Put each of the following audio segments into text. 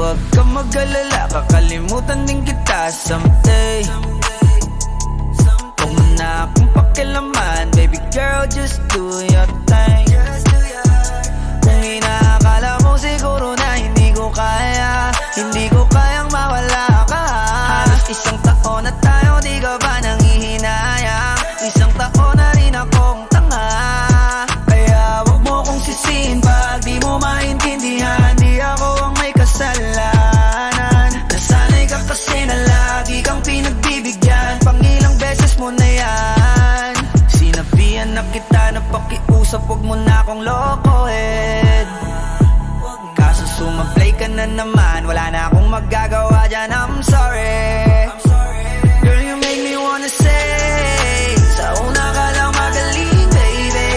Huwag ka mag-alala, kakalimutan din kita someday. Huwag mo na akong pakialaman, baby girl, just do your thing. Kung inaakala mo siguro na hindi ko kaya, hindi ko kayang mawala ka. Halos isang taon na tayo, di ka ba nangihinayang? Isang taon na rin akong tanga. Kaya wag mo kong sisihin pag di mo maintindihan. Di ako ang may kasalanan. Nasanay ka kasi na lagi kang pinagbibigyan. Pangilang beses mo na yan. Sinabihan na kita na pakiusap, wag mo na akong lokohin. Kaso sumablay ka na naman, wala na akong magagawa dyan, I'm sorry. Girl, you make me wanna say, sa una ka lang magaling, baby.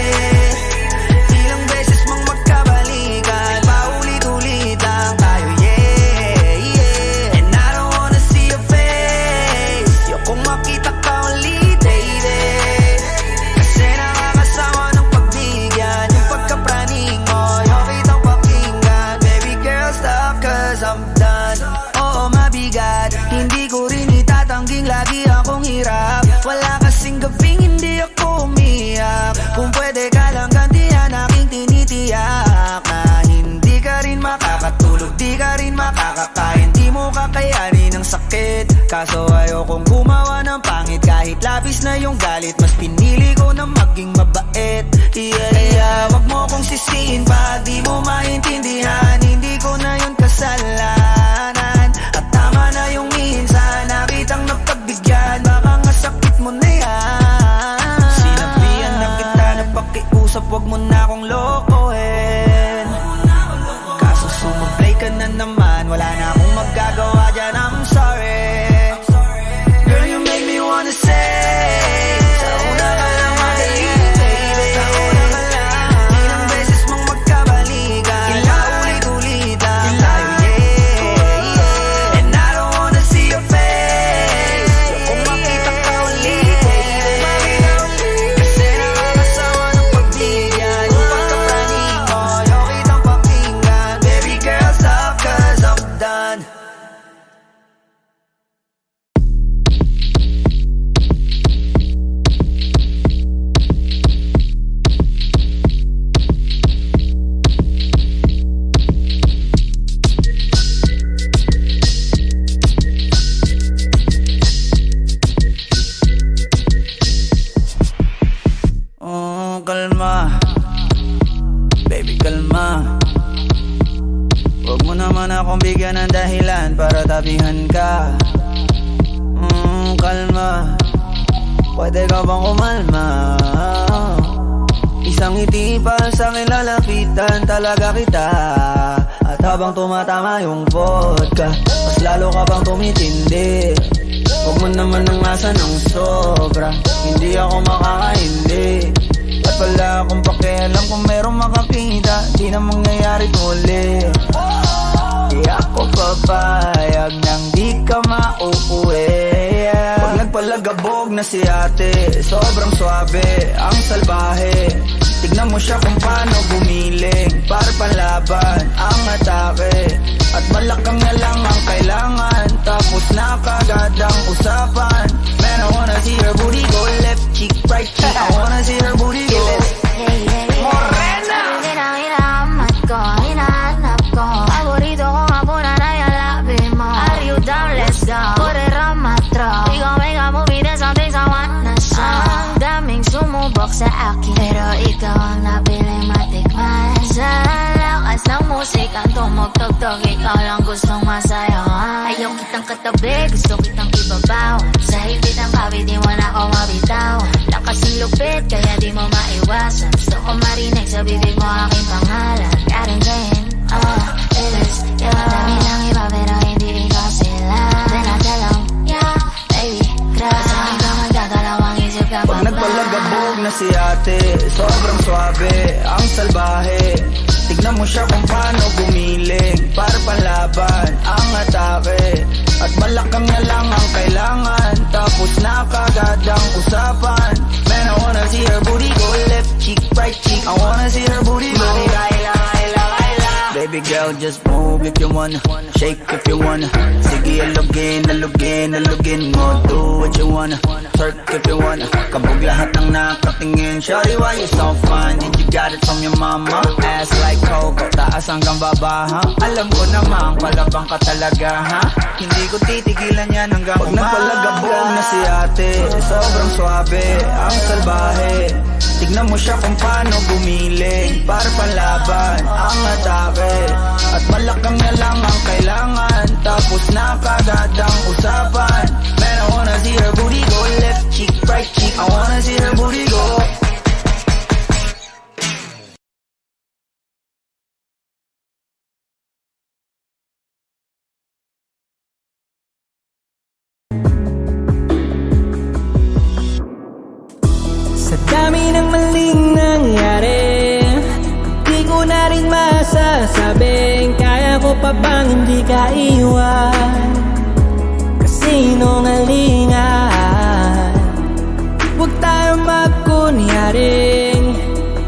Ilang beses mang magkabalikan, paulit-ulitan tayo, yeah, yeah. And I don't wanna see your face, ayokong makita ka ulit, baby. Kasi nakakasama ng pagbigyan, yung pagkapraning mo, yung kitang pakinggan. Baby girl, stop cause I'm done. Oo, mabigat, hindi ko rin itatangging lagi akong hirap. Wala kasing gabing hindi ako umiyak. Kung pwede ka lang gantihan aking tinitiyak na hindi ka rin makakatulog, di ka rin makakakain, di mo kakayanin ang sakit. Kaso ayokong gumawa ng pangit, kahit labis na yung galit, mas pinili ko na maging mabait, yeah. Kaya wag mo kong sisihin pag di mo maintindihan. Hindi ko na yun kasalanan, at tama na yung minsan nakitang napagbigyan. Baka nga sakit mo na yan. Sinabihan na kita na pakiusap, wag mo na akong lokohin. Kaso sumablay ka na naman, wala na akong magagawa dyan, I'm sorry. Girl, you make me wanna say, sa una ka lang magaling, baby. Sa una ka lang, ilang beses mong magkabalikan, paulit-ulitan tayo, yeah, yeah. And I don't wanna see your face, ayokong makita ka ulit, baby. Kasi nakakasawa ng pagbigyan, yung pagkapraning mo, yung kitang pakinggan. Baby girl, stop cause I'm done. Kalma, baby kalma. Huwag mo naman akong bigyan ng dahilan para tabihan ka. Kalma, pwede ka bang kumalma? Isang ngiti pa sa akin lalapitan talaga kita. At habang tumatama yung vodka, mas lalo ka bang tumitindi. Huwag mo naman ang asa ng sobra, hindi ako makakaindi. At wala akong pakialam kung merong makakita, di na mangyayari muli. Di ako papayag nang di ka mauuwi. Pag nagpalagabog na si ate, sobrang swabe, ang salbahe. Tignan mo siya kung paano gumiling, para panlaban ang atake. At malakang na lang ang kailangan, tapos na kagad ang usapan. Man, I wanna see her booty go left cheek, right cheek. I wanna see her booty go Morena! Hinahanap ko, hinahanap ko. Paborito ko nga po na nayalabi mo. Are you down? Let's go. Put it on my throat. We gon' make a movie, there's some things I wanna show. Ang daming sumubok sa akin, pero ikaw ang napiling matikman. Sa lakas ng musikang tumugtog-tog, ikaw lang gustong masayawan. Ayaw kitang katabi, gusto kitang ibabaw. Sa higit ang kawit, di mo na ako mabitaw. Lakas ng lupit, kaya di mo maiwasan. Gusto ko marinig sa bibig mo aking pangalan. Karen Jane, it is you. Dami ng iba pero hindi ikaw sila. Then I tell them, yeah, baby, crush. Hindi ka magdadalawang isip ka pa ba? Pag nagpalagabog na si ate, sobrang swabe, ang salbahe. Tignan mo siya kung paano gumiling, para panlaban ang atake. At malakang na lang ang kailangan, tapos na kagad ang usapan. Man, I wanna see her booty go left cheek, right cheek. I wanna see her booty go. Baby girl, just move if you wanna, shake if you wanna. Sige, alugin mo. Do what you wanna, twerk if you wanna. Kabog lahat ng nakatingin. Shawty, why you so fine? Did you got it from your mama? Ass like Coco, taas hanggang baba, ha? Alam ko namang palabang ka talaga, ha? Hindi ko titigilan yan hanggang umaga. Pag napalagabog na si ate, sobrang swabe, ang salbahe. Tignan mo siya kung paano gumiling, para panlaban ang atake. At malakang na lang ang kailangan, tapos na kagad ang usapan. Man, I wanna see her booty go left cheek, right cheek. I wanna see her booty go. Sa dami ng maling nangyari, di ko na rin masasabing kaya ko pa bang hindi ka iwan. Kasinungalingan, huwag tayo magkunyaring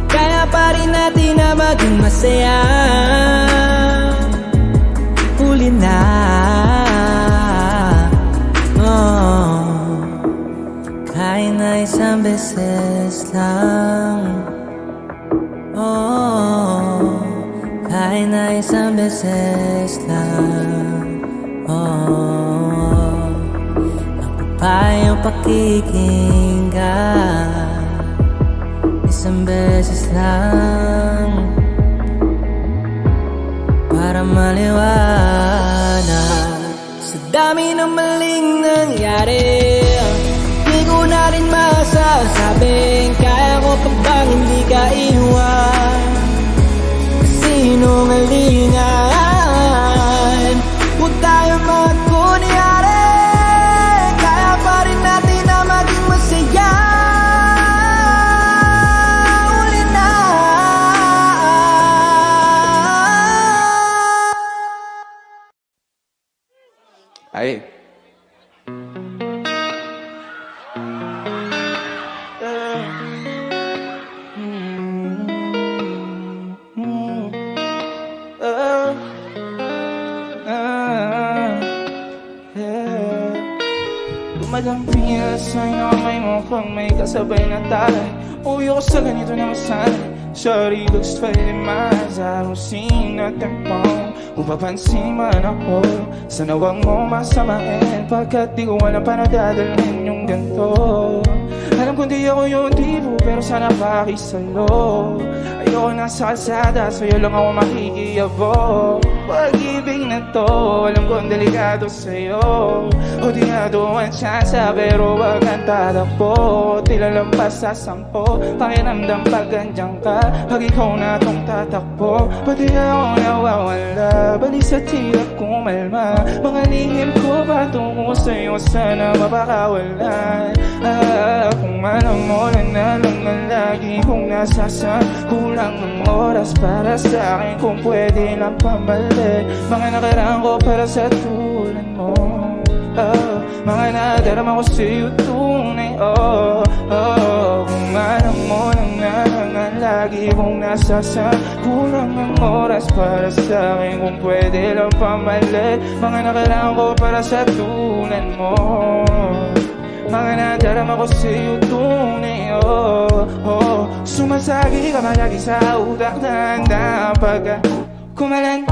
kaya pa rin natin na maging masaya. Huli na, kahit na isang beses lang. Kahit na isang beses lang. Ako pa yung pakikinggan. Isang beses lang, para maliwanag. Sa dami ng maling nangyari, di ko na rin masasabing kaya ko pa bang hindi ka iwan. Kasinungalingan, huwag tayo magkunyari kaya pa rin natin na maging masaya. Uli na, Ay. Dumadampi sa'yo na may mukhang may kasabay na talay. Uwi ko sa ganito na masanay. Sorry, looks faded minds. I don't see nothing wrong. Kung papansin man ako, sana wag mo masamain, pagkat di ko alam paano dadalhin yung ganito. Alam kong di ako yung tipo, pero sana pakisalo. Ayoko nasa kalsada, sa'yo lang ako makikiyabog. Pag-ibig na to, alam kong delikado sa'yo. O di nga doon tsansa, pero wag kang tatakbo. Tila lampas sa 10, pakiramdam pag andyan ka. Pag ikaw na tong tatakbo, pati ako nawawala. Balik sa tila kumalma, mga lihim ko patungo sa'yo, sana mapakawalan. Kung alam mo na lang ang lagi kong nasasan, kulang ang oras para sa akin kung pwede lang pamalik. Mga nakaraan ko para sa tulad mo, mga nadarama ko sa'yo tunay. Kung alam mo na ang lagi kong nasasan, kulang ang oras para sa akin kung pwede lang pamalik. Mga nakaraan ko para sa tulad mo, mga nadarama ko sa'yo tunay. Sumasagi ka malagi sa utak na pag kumalan.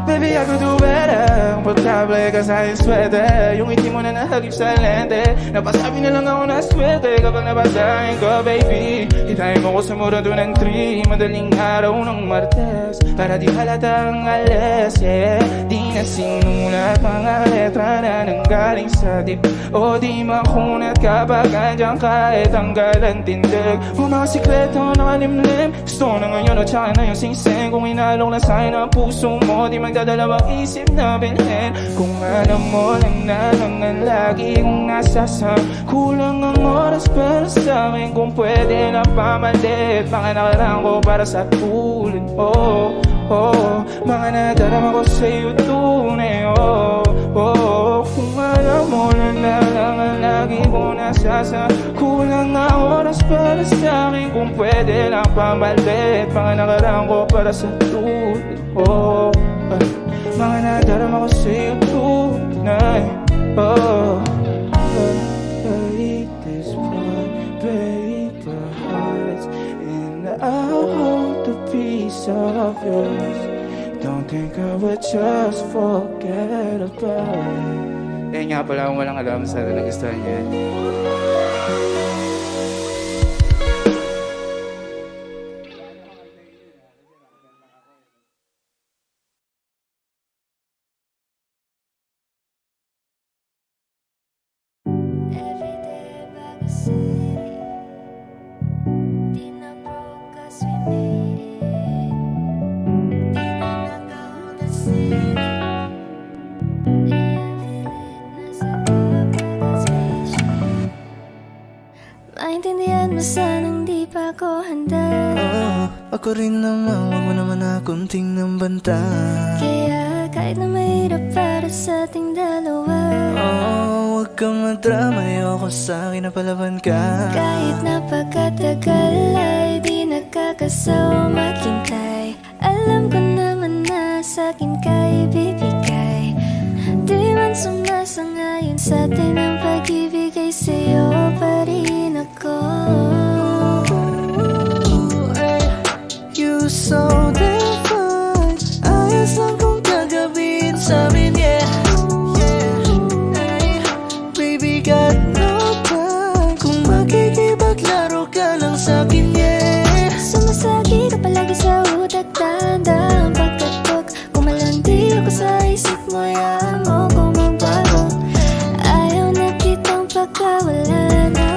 Baby, I could do better. Pagkable ka sa aking sweater, yung ngiti mo na nahagip sa lente. Napasabi na lang ako na swerte kapag nabasahin ko, baby. Hitayin mo ko sa mura doon ng 3, madaling araw ng Martes, para di halatang alas, yeah. Di na sinulat mga letra na nanggaling sa dip, o di makunat kapag andyan kahit tanggalan tindig. Kung mga sikreto nakalimlim, gusto na ngayon o tsaka na yung singsing. Kung inalok na sa'yo ng puso mo, di magdadalawang isip na bilhin. Kung alam mo lang na ang lagi kong nasasam, kulang ang oras para sa akin kung pwede na pamalit. Mga nakaraan ko para sa tulad mo, mga nadarama ko sa'yo tunay. Kung alam mo lang ang lagi kong nasasam, nasasa. Kulang na oras para sa'kin, kung pwede lang pambalik mga nakaraan ko para sa tulo. Mga nadarama ko sa'yo tunay. Break this one, break the hearts, and I'll hold the piece of yours. Don't think I would just forget about it. Eh nga pala, kung walang alam, sana nagustuhan niya. Every day bago city, di na broke 'cause we made it. Di na nag-hold the city. Nasa kapag spaceship. Maintindihan mo sanang di pa ako handa. Ako rin naman, wag mo naman akong tingnan banta. Kaya kahit na mahirap para sa ating dalawa, Huwag kang madrama, ayoko sa'kin na palaban ka. kahit napakatagal ay di nakakasawa maghintay. Alam ko naman na sa'kin ka ibibigay. Di man sumasangayon sa'tin ang pag-ibig, ay sa'yo pa rin ako. You so damn fine, ayos lang kung gagawin sa'min, yeah. Baby, got no time, kung makikipaglaro ka lang sa'kin, yeah. Sumasagi ka palagi sa utak, dahan-dahan pagkatok. Kumalandi ako sa isip mo, yahan mo ko magbago. Ayaw na kitang pagkawala na.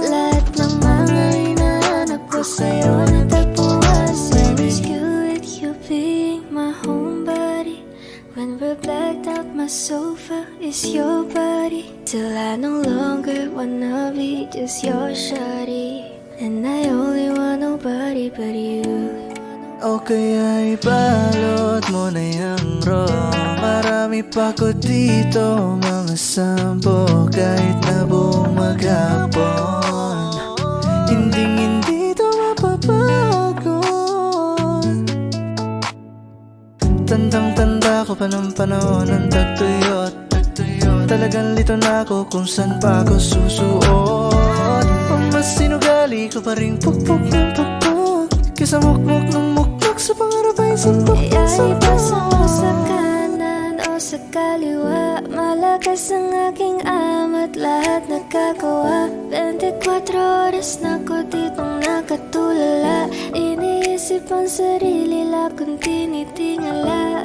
Lahat ng mga hinahanap ko sa'yo natagpuan. When it's good with you being my homebody, when we're blacked out, my sofa is your body. Till I no longer wanna be just your shawty, and I only want nobody but you. O kaya ibalot mo na yung raw. Marami pa ko dito, mga sampo. Kahit na buong maghapon, hindi to mapapago. Tandang-tanda ko pa ng panahon ng tagtuyot. Talagang lito na ako kung saan pa ako susuot. Mas sinugali ko pa rin pukpok ng pukpok, kesa mukmok ng mukmok sa pangarap ay suntok ng Kaya suntok. ipasa mo sa kanan o sa kaliwa, malakas ang aking amat, lahat nagkagawa. 24 oras na ko ditong nakatulala, iniisip ang sarili lakong tinitingala.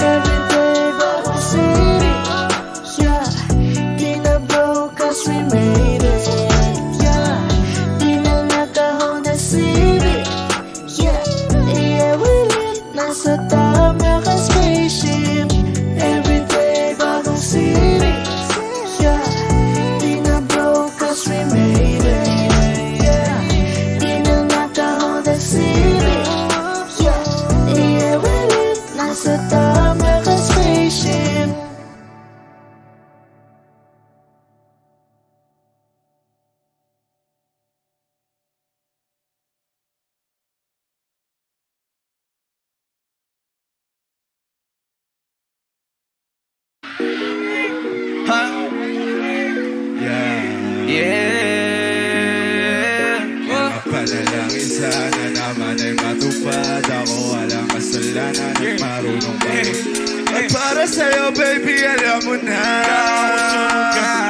Every day back to city, yeah. Di na broke 'cause we made it, yeah. Di na naka-Honda Civic, yeah. Yeah, we live nasa top naka-spaceship. Every day back to city, yeah. Di na broke 'cause we made it, yeah. Di na naka-Honda Civic, yeah. Yeah, we live nasa top naka-spaceship. Mga panalangin sana naman ay matupad. Ako walang kasalanan at marunong pa rin. At para sa'yo baby alam mo na,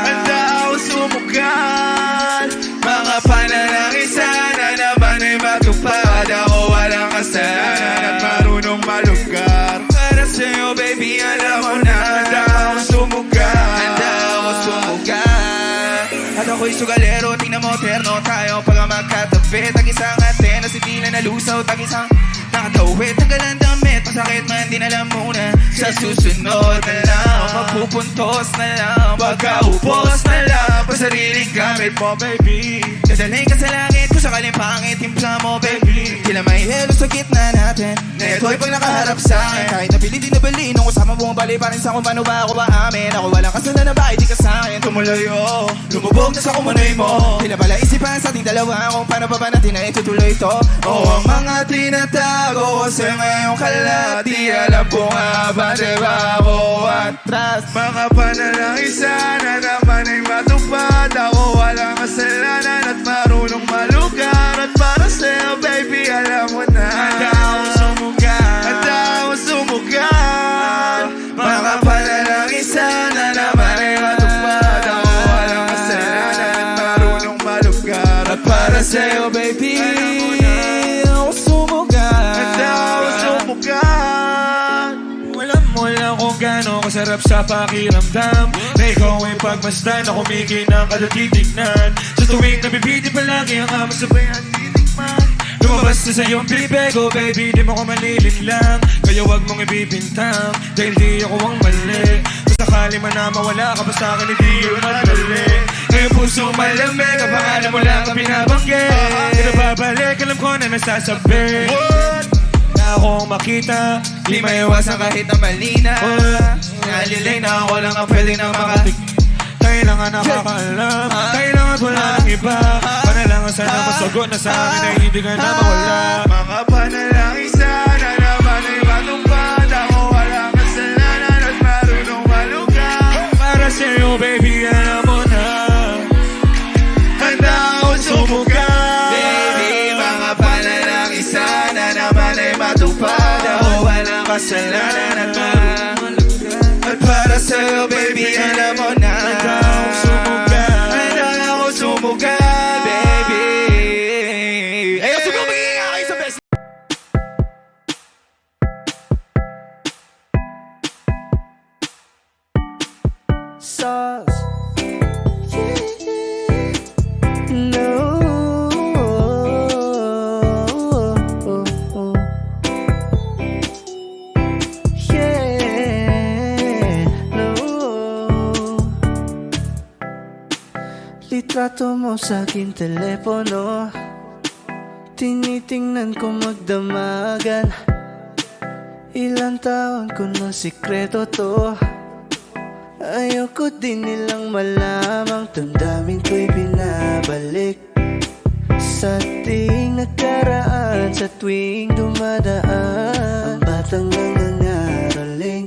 handa ako sumugal. Mga panalangin sana naman ay matupad. Ako walang kasalanan at marunong malugar. Para sa'yo baby alam mo na, handa ako sumugal. Handa ako sumugal. At ako'y sugalero, tingnan mo terno tayo pag magkatabi. Tag-isang antena, si tila na lusaw, tag-isang nakatawid. Tanggalan damit, masakit man din alam muna. Sa susunod na lang, magpupuntos na lang, pagkaupos na lang, pasariling gamit mo baby. Dadalhin ka sa langit, Kung sakaling pangit timpla mo baby, tila may helo sa gitna natin. Neto'y pag nakaharap sa'kin, kahit napili di nabali, nung usama bumabali pa rin sa kung paano ba ako ba amin. Ako walang kasalanan na ba, di ka sa'kin tumulayo, lumubog na sa kumunay mo. Tila pala isipan sa ating dalawa kung paano pa ba natin na itutuloy ito. Ang mga tinatago ko sa ngayong kalat, di alam kung nga ba diba ako atras. Mga panalangin sana naman ay matupad, ako walang kasalanan at marunong malugar. At para sa'yo baby alam mo na, handa akong sumugal, handa akong sumugal. Mga panalangin sana naman ay matupad, ako walang kasalanan at marunong malugar. At para sa'yo baby ako sumugal, handa akong sumugal. Alam mo lang kung gano'ng kasarap sa pakiramdam na ikaw ay pagmasdan na kumikinang kada titignan. Sa tuwing nabibitin palagi ang amang sabay at titikman. Lumabas na sa'yo ang bibego baby, di mo ko manilin lang. Kaya wag mong ibibintang dahil di ako ang mali. Kung sakali man na mawala ka, basta akin hindi yun madali. Ngayong puso malamig, ang pangalan mo lang ang binabanggit. Pero babalik, alam ko na nasasabi na akong makita, di maiwasan kahit na malina. Nalilay na ako lang ang pwede na makatik. Kailangan nakakaalam, kailangan wala ng iba. Panalangan sana masagot na sa akin ay hindi ka na mawala. Mga panalangin sana naman ay matupad, ako walang kasalanan at marunong malugar. Para sa'yo baby alam mo na, handa akong sumugal. Baby, mga panalangin sana naman ay matupad, ako walang kasalanan at marunong malugar. At para sa'yo baby alam mo na, handa akong sumugal, handa akong sumugal baby. Ayun, siguro magiging ako sa best. Sauce. No. Yeah. No. Litrato mo sa aking telepono, tinitingnan ko magdamagan. Ilang taon ko na sikreto to, ayoko din nilang malamang. Damdamin ko'y binabalik sa ating nakaraan, sa tuwing dumadaan. Ang batang nangangaraling,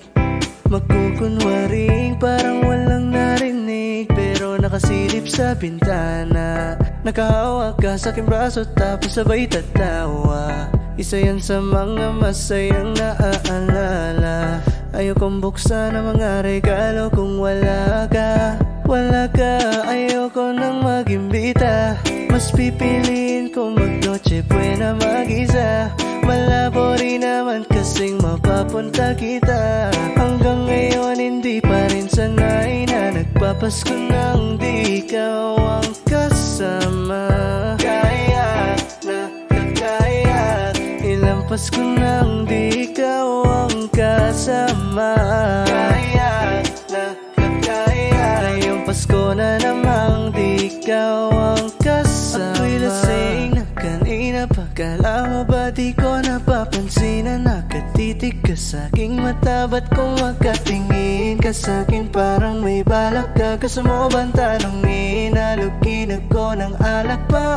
magkukunwaring parang walang narinig, pero nakasilip sa bintana. Nakahawak ka sa aking braso tapos sabay tatawa. Isa yan sa mga masayang naaalala. Ayokong buksan ang mga regalo kung wala ka. Wala ka, ayoko nang mag-imbita. Mas pipiliin kong mag-noche buena mag-isa. Malabo rin naman kasing mapapunta kita. Hanggang ngayon hindi pa rin sanay na nagpapasko nang di ikaw ang kasama. Kaya na kakaya, ilang Pasko nang di ikaw ang kasama. Kaya na kakaya, ngayong Pasko na namang di ikaw ang kasama. Ako'y lasing na kanina pa, kala mo ba di ko napapansin na nakatitig ka sa'king mata? Ba't kung makatingin ka sa'kin parang may balak ka? Gusto mo bang tanongin, alugin ako ng alak pa?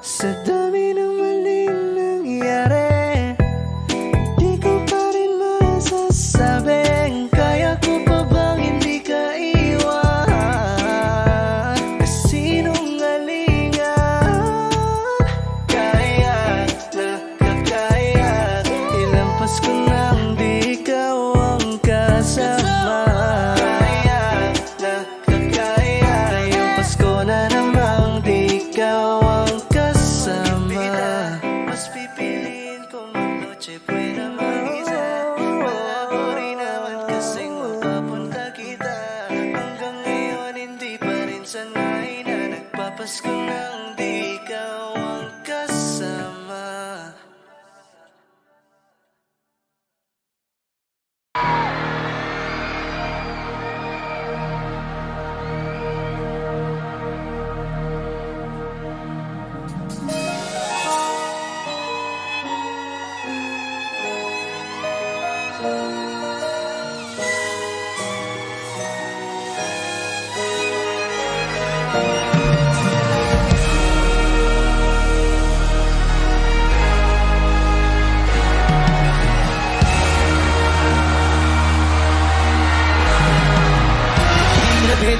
Sa dami ng maling nangyari, di ko pa rin masasabing kaya ko pa bang hindi ka iwan. Kasinungalingan, kaya na kakaya, ilang Pasko nang di ikaw ang kasama. Kaya na kakaya, ngayong Pasko na namang di ikaw ang kasama. Mas pipiliin kong mag-noche buena mag-isa. Malabo rin naman kasing mapapunta kita. Hanggang ngayon hindi pa rin sanay na nagpapasko nang di ikaw ang kasama.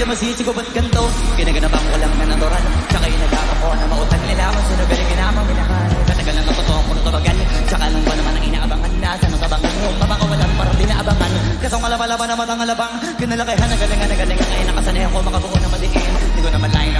masisigo ba't ganto? Ginaganapang walang nanatoran. Tsaka yung nagkakako na mautang nilaman. Sinugaling ginamang minahal. Katagal na natotoo ko natubagal. Tsaka lang ba naman ang inaabangan na sa nang tabangan mo? Mabaka walang parang dinaabangan. Kasong alaba-laba na matang alabang. Kinalakihan na galingan. Ngayon nakasanayan ko makabuo na madiin. Di ko naman lain.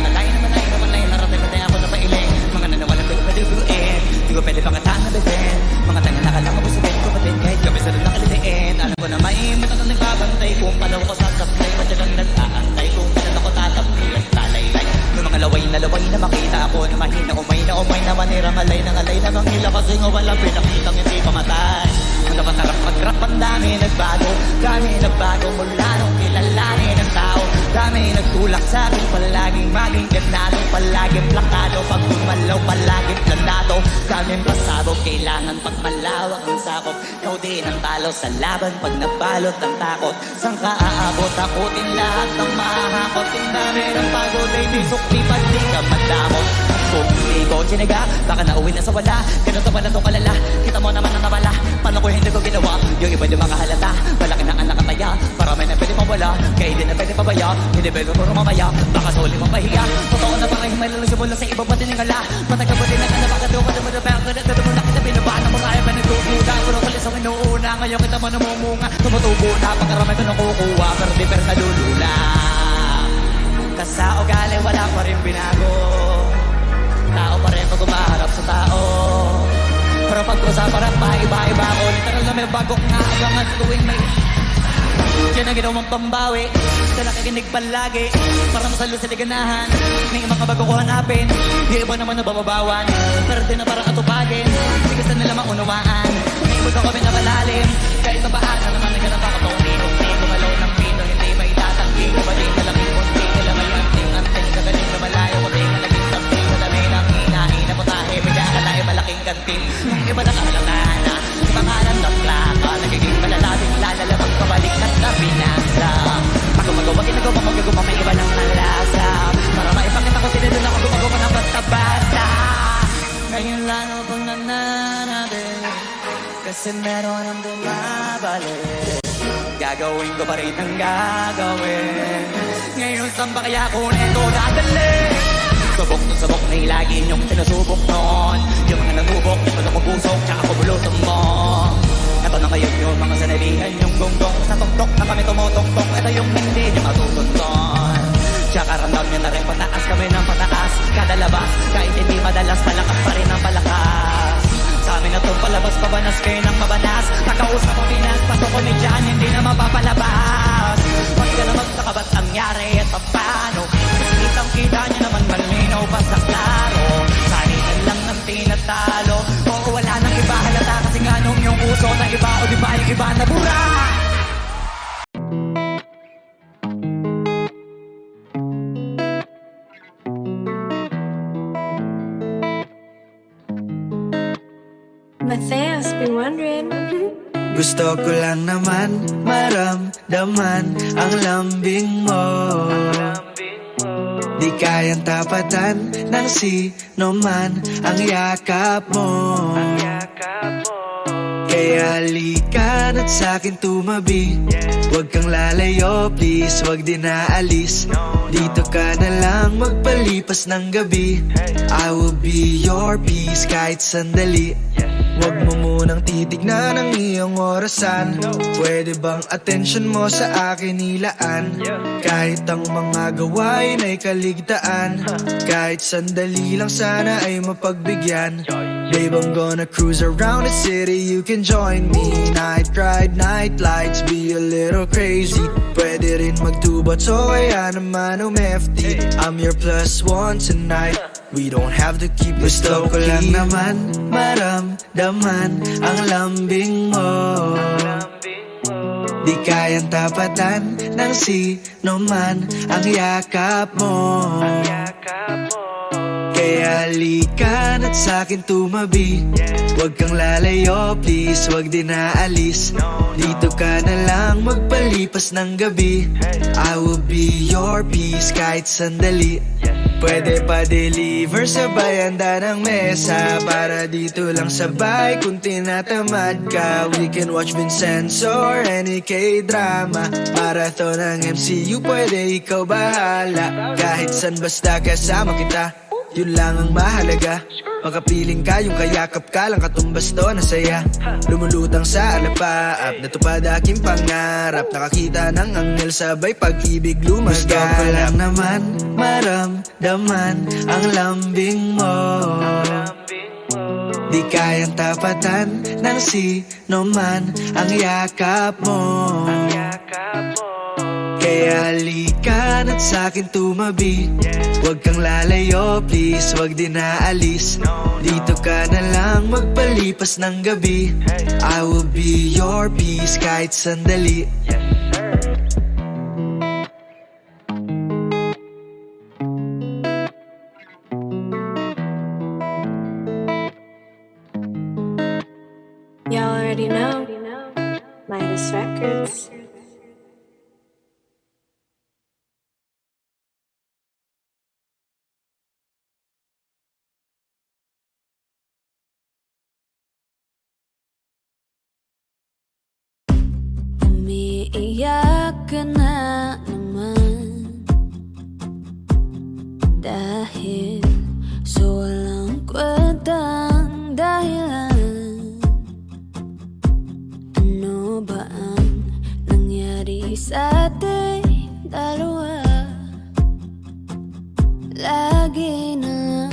Narating ako na pailing. Mga nanawalan ko na duguin. Di ko pwede pangataan na beben. Mga tayo nakalang ako sa ko patin. Kahit kami sa doon nakalitiin. Alam ko na maimot at nagbabantay. Kung palaw ko sasaplay. Matyagang nag-aantay. Kung kailan ako tatapil at talaylay. Yung mga laway na makita ako na mahina. Umay na manirang alay ng alay. Nagangila kasi nga wala pinakitang hindi pamatay. Mga patarap mag-rap ang dami nagbago. Dami nagbago mula nung kilalanin ng tao. Dami nagtulak sa akin. Palaging maging ganado. Palaging plakado. Pag gumalaw palaging planado. Daming pasabog. Kailangan pagmalawak ang sakop. Ikaw din ang talo sa laban. Pag nabalot ang takot. Saan ka aabot? Takutin lahat ng mahahakot. Yung dami ng pagod ay bisok. Di pag di ka madamot. Kung hindi ko siniga, baka nauwi na sa wala. Ganito pala itong kalala. Kita mo naman ang nawala. Paano ko hindi ko ginawa? Yung iba yung mga halata. Malaki na ang nakataya. Parami na pwede mawala. Kaya hindi na pwede pabaya. Hindi pwede puro mamaya. Baka sa huli mong pahiya. Totoo na parang may lalusibol sa ibang patiningala. Matagal mo din na ka na baka doon. Pwede mo na baka na doon. Nakita binabaan ang mga iba nagkukuda. Puro kulis ang inuuna. Ngayon kita mo namumunga. Tumutubo na. Pagkarami ko nakukuha. Pero di pero nalulula. Kasa ugali wala pa rin binago. Tao pa rin pag umaharap sa tao. Pero pag usaparap pa iba-iba ako. Literal na may bagok nga abangan sa tuwing may yan ang ginawang pambawi. Sa nakikinig palagi para masalo sa liganahan. May mga bago ko hanapin. Yung iba naman nabababawan. Pero di na para atupagin. Hindi kasi nila maunawaan. May iba kami na malalim. Kahit na paano naman naganap ako paunino. Hindi gumalaw ng pino. Hindi may tatanggi. Kabaling na lang yung kunti. Nila may anting-anting. Kagaling na malayo. Kundi na naging something. Madami ng hinahin na putahe. May dakalay malaking kanting. Yung iba nakalangana na. Sa pangalan ng plaka. Nagiging malalabing lalalabang kabalik at nabinasa. Ako magawa, ginagawa, magagawa, may iba ng malasa. Para maipakita ko sila doon ako gumagawa ng basta-basta. Ngayon lalo pang nananabi. Kasi meron ang bumabalik. Gagawin ko pa rin ang gagawin. Ngayon saan ba kaya ko neto dadali? Subok na subok na ilagi niyong sinasubok noon. Yung mga nanubok, yung mga pusok, tsaka kumulutong mo. Ito na ngayon yung mga sanabihan, yung gonggong sa tuktok na kami tumutoktok. Ito yung hindi niyo matutunton. Tsaka ramdam niyo na rin pataas kami ng pataas. Kada labas, kahit hindi madalas, palakas pa rin ang palakas. Sa amin na itong palabas, pabanas kayo ng mabanas. Nakausap ang Pinas, pasok ko ni Jan, hindi na mapapalabas. Pag ka naman sa kabat ang yari at paano. Kitang-kita niyo naman malinaw basta klaro. Sahihan lang ng tinatalo. Oo, wala nang iba halata kasi nga nung yung uso na iba o di ba yung iba na bura. Matthias, been wondering. Gusto ko lang naman maramdaman ang lambing mo. Di kayang tapatan ng sino man ang yakap mo. Kaya halika na't sa'kin tumabi. Huwag kang lalayo, please, huwag din naalis. Dito ka na lang magpalipas ng gabi. I will be your peace kahit sandali. Huwag mo munang titignan ang iyong orasan. Pwede bang attention mo sa akin ilaan? Kahit ang mga gawain ay kaligtaan. Kahit sandali lang sana ay mapagbigyan. Babe, I'm gonna cruise around the city, you can join me. Night ride, night lights, be a little crazy. Pwede rin magtubat, so kaya naman umefty. I'm your plus one tonight. We don't have to keep this low-key. Gusto ko lang naman maramdaman ang lambing mo. Di kayang tapatan ng sino man ang yakap mo. Kaya halika na't sa'kin tumabi. Huwag kang lalayo, please, huwag din naalis. Dito ka na lang magpalipas ng gabi. I will be your peace kahit sandali. Pwede pa deliver sabay handa ng mesa. Para dito lang sabay kung tinatamad ka. We can watch Vincenzo or any K-drama. Marathon ng MCU, pwede ikaw bahala. Kahit san basta kasama kita, yun lang ang mahalaga. Makapiling ka, yung kayakap ka lang katumbas to na saya. Lumulutang sa alapaap, natupad aking pangarap. Nakakita ng anghel sabay pag-ibig lumaganap. Gusto ko lang naman maramdaman ang lambing mo. Di kayang tapatan ng sino man ang yakap mo. Kaya halika na't sa'kin tumabi. Huwag kang lalayo please, huwag din naalis. Dito ka na lang magpalipas ng gabi. I will be your peace kahit sandali. You already know. Midas Records. Umiiyak ka na naman dahil sa walang kwentang dahilan. Ano ba ang nangyari sa ating dalawa? Lagi na lang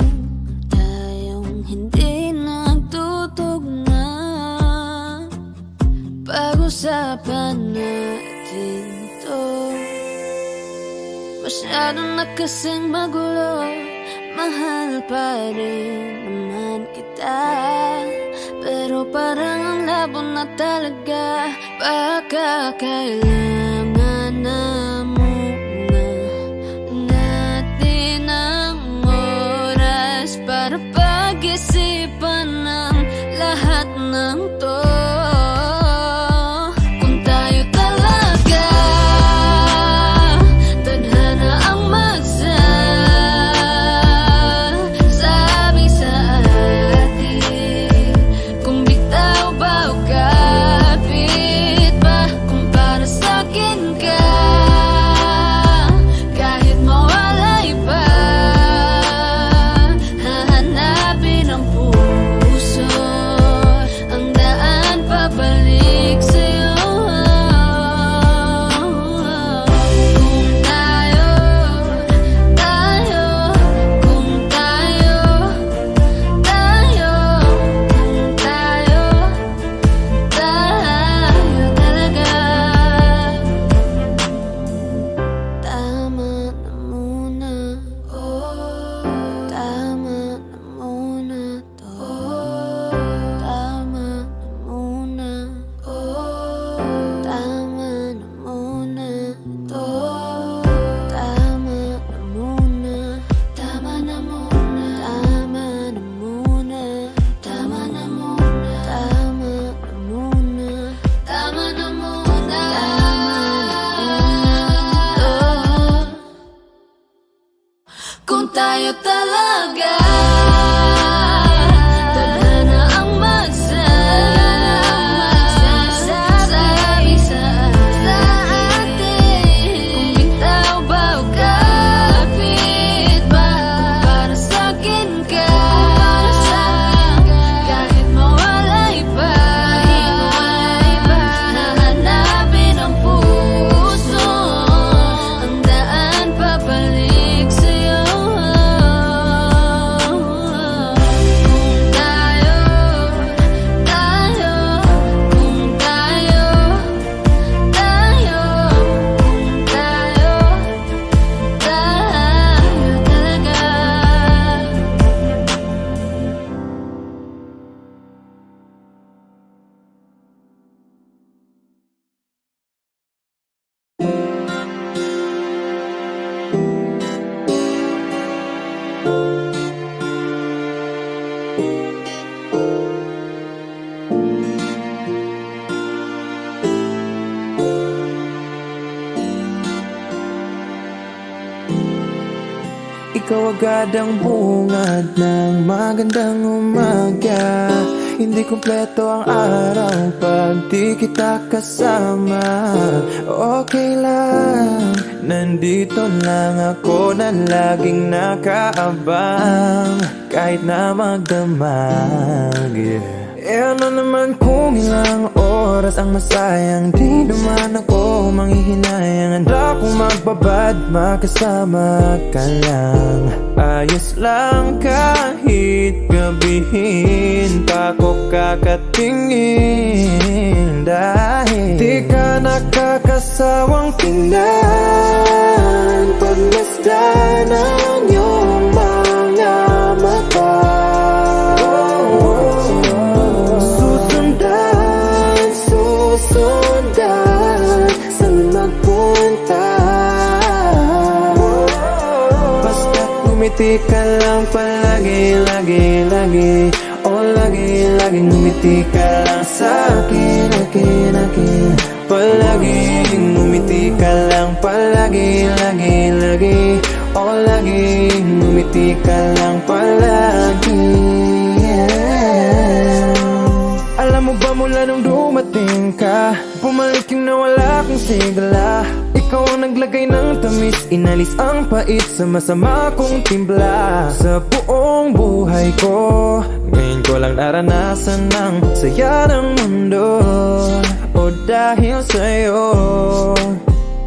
tayong hindi nagtutugma. Pag-usapan natin to. Masyado na kasing magulo. Mahal pa rin naman kita, pero parang ang labo na talaga. Baka kailangan na muna natin ang oras para pag-isipan ng lahat ng to. Kung tayo talaga tadhana ang magsasabi sa atin, kung bitaw ba o kapit ba, kung para sa'kin ka ikaw agad ang bungad ng magandang umaga. Hindi kumpleto ang araw pag di kita kasama. Okay lang, nandito lang ako na laging nakaabang kahit na magdamag, Eh ano naman kung ilang oras ang masayang, di naman ako manghihinayang. Handa kong magbabad, makasama ka lang. Ayos lang kahit gabihin pa ko kakatingin. Dahil di ka nakakasawang tingnan, pagmasdan ang iyong mga mata. Susundan, saan magpunta? Basta't ngumiti ka lang palagi, lagi, lagi. Oh, lagi, lagi ngumiti ka lang sa'kin, akin, akin. Palagi ngumiti ka lang palagi, lagi, lagi. Oh, lagi ngumiti ka lang palagi, Alam mo ba mula nung dumating ka, bumalik yung nawala kong sigla. Ikaw ang naglagay ng tamis, inalis ang pait sa masama kong timpla. Sa buong buhay ko, ngayon ko lang naranasan ng saya ng mundo. O dahil sa'yo,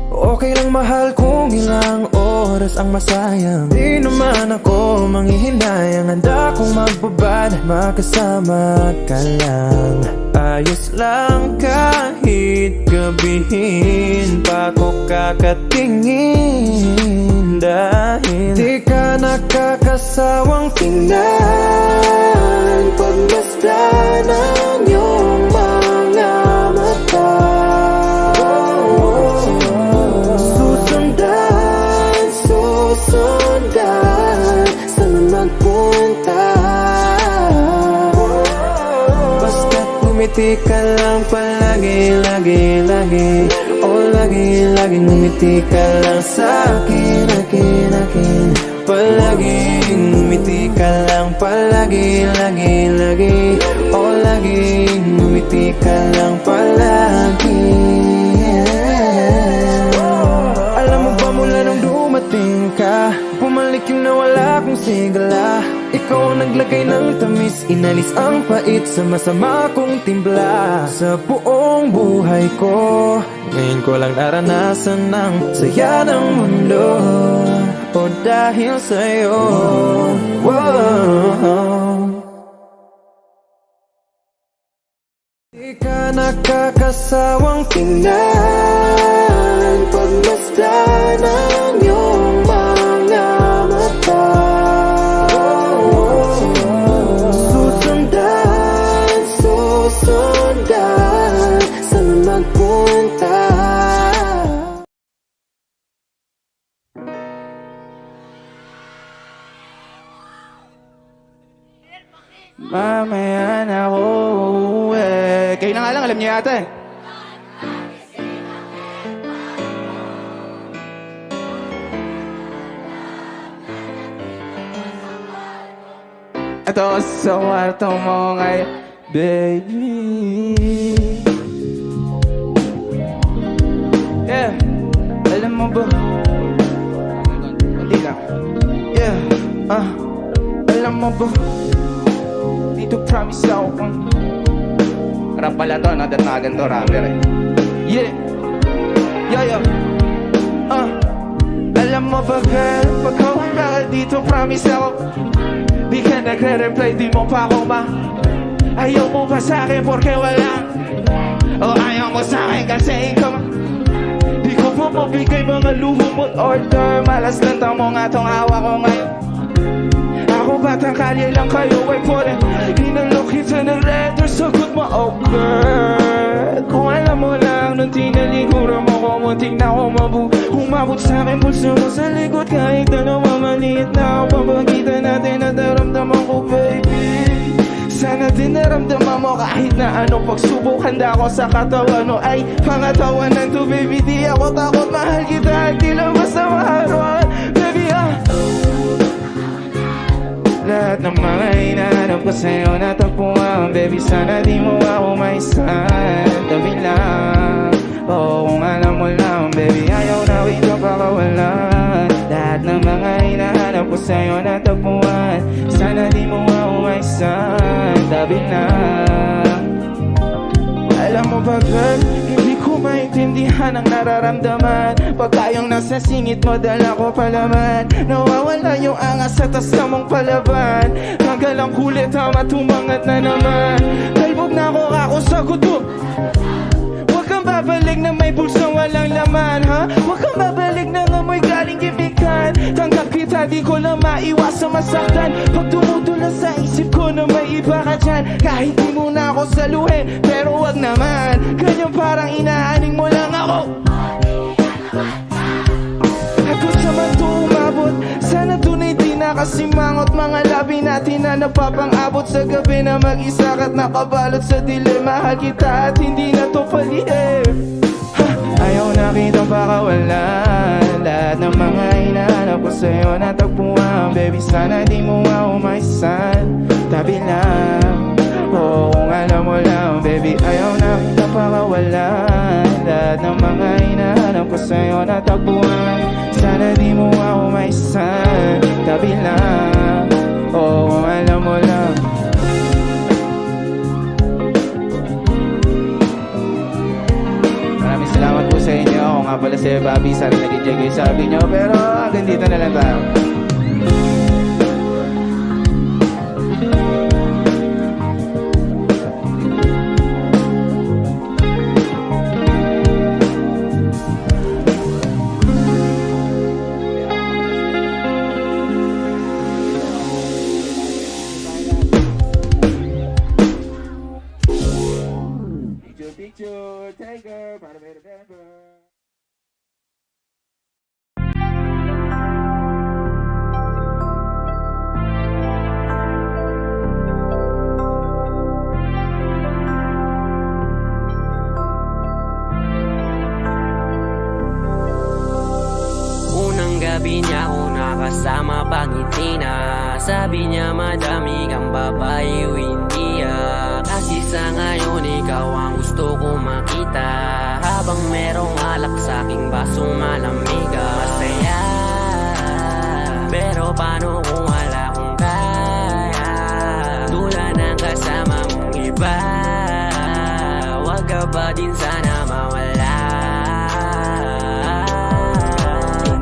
okay lang mahal kung ilang oras ang masayang. Di naman ako manghihinayang, handa kong magbabad, makasama ka lang. Ayos lang kahit gabihin pa ko kakatingin. Dahil di ka nakakasawang tingnan, pagmasdan ang iyong mga mata. Susundan, saan magpunta? Basta't ngumiti ka lang palagi, lagi, lagi. Oh, lagi, lagi ngumiti ka lang sa'kin, akin, akin. Palagi ngumiti ka lang palagi, lagi, lagi. Oh, lagi ngumiti ka lang palagi. Alam mo ba mula nung dumating ka, bumalik yung nawala kong sigla. Ikaw ang naglagay ng tamis, inalis ang pait sa masama kong timpla. Sa buong buhay ko, ngayon ko lang naranasan ng saya ng mundo. O dahil sa'yo, di ka nakakasawang tingnan, pagmasdan ang iyong mga mata. Susundan, susundan, saan magpunta? Mamaya na ako uuwi. Kayo na nga lang, alam niyo yata eh. Ito sa kwarto mo ngayon, baby. Yeah, alam mo ba? Hindi lang. Yeah, alam mo ba? Dito promise ako kung rap pala to, nadatagan to, rapper eh. Yeah, yeah, alam mo ba girl, pag humba ka dito, promise ako di ka nagre-reply, di mo pa ako ayaw mo ba sa'kin porque wala, o ayaw mo sa'kin kasi ikaw di ko po mabigay mga luho mo't order. Malas na tamo nga tong hawa ko ngayon. Ako batang kalye lang kayo ay pwede inalokit sa nag-letter, sagot mo oh girl. Kung alam mo lang nung tinalikuran mo ko, muntik na ako umabot sa'kin pulso mo sa likod. Kahit na namamaliit na ako, papagitan natin at naramdaman ko baby. Sana din naramdaman mo kahit na ano pagsubok, handa ako sa katawan mo ay pangatawanan to baby. Di ako takot, mahal kita at di lang basta maharuan baby Lahat ng mga hinahanap ko sa'yo natagpuan. Baby, sana di mo ako maisan. Tabi lang, oo kung alam mo lang. Baby, ayaw na kita pakawalan. Lahat ng mga hinahanap ko sa'yo natagpuan. Sana di mo ako maisan. Tabi lang. Alam mo ba girl, hindi ko maintindihan ang nararamdaman. Pagka yung nasa singit mo, dala ko palaman. Nawawala yung angas sa tas na mong palaban. Hanggang lang kulit, tama tumangat na naman. Talbog na ako sa kuto. Huwag kang babalik na may bulsang walang laman, ha? Huwag kang babalik na amoy galing gibikan. Tanggap kita, di ko lang maiwasan masaktan. Pag tumutula sa isip ko na may iba ka dyan. Kahit di mo na ako saluhin, pero wag naman. Ganyan parang inaaning mo lang ako. Ako sa man to umabot, sana tunay di nakasimangot. Mga labi natin na napapang-abot sa gabi na mag-isa ka't nakabalot sa dilim. Mahal kita at hindi na to palihim. Ayaw na kitang pakawalan. Lahat ng mga hinahanap ko sa'yo natagpuan. Baby, sana di mo ako maisan. Tabi lang, oo kung alam mo lang. Baby, ayaw na kitang pakawalan. Lahat ng mga hinahanap ko sa'yo natagpuan. Sana di mo ako maisan. Tabi lang, oo kung alam mo lang. Maraming salamat po sa inyo. Ako nga pala si Bobby. Sana nag-enjoy kayo sa sabi nyo. Pero hanggang dito na lang tayo. Picture, tiger, para better, better. Unang gabi niya ako nakasama pangiti na. Sabi niya madami kang babae o hindi kasi sa ngayon ikaw ang gusto ko makita. Habang merong alak sa aking basong malamig masaya. Pero paano kung wala kong kaya? Tulad ng kasama mong iba. Wag ka ba din sana mawala?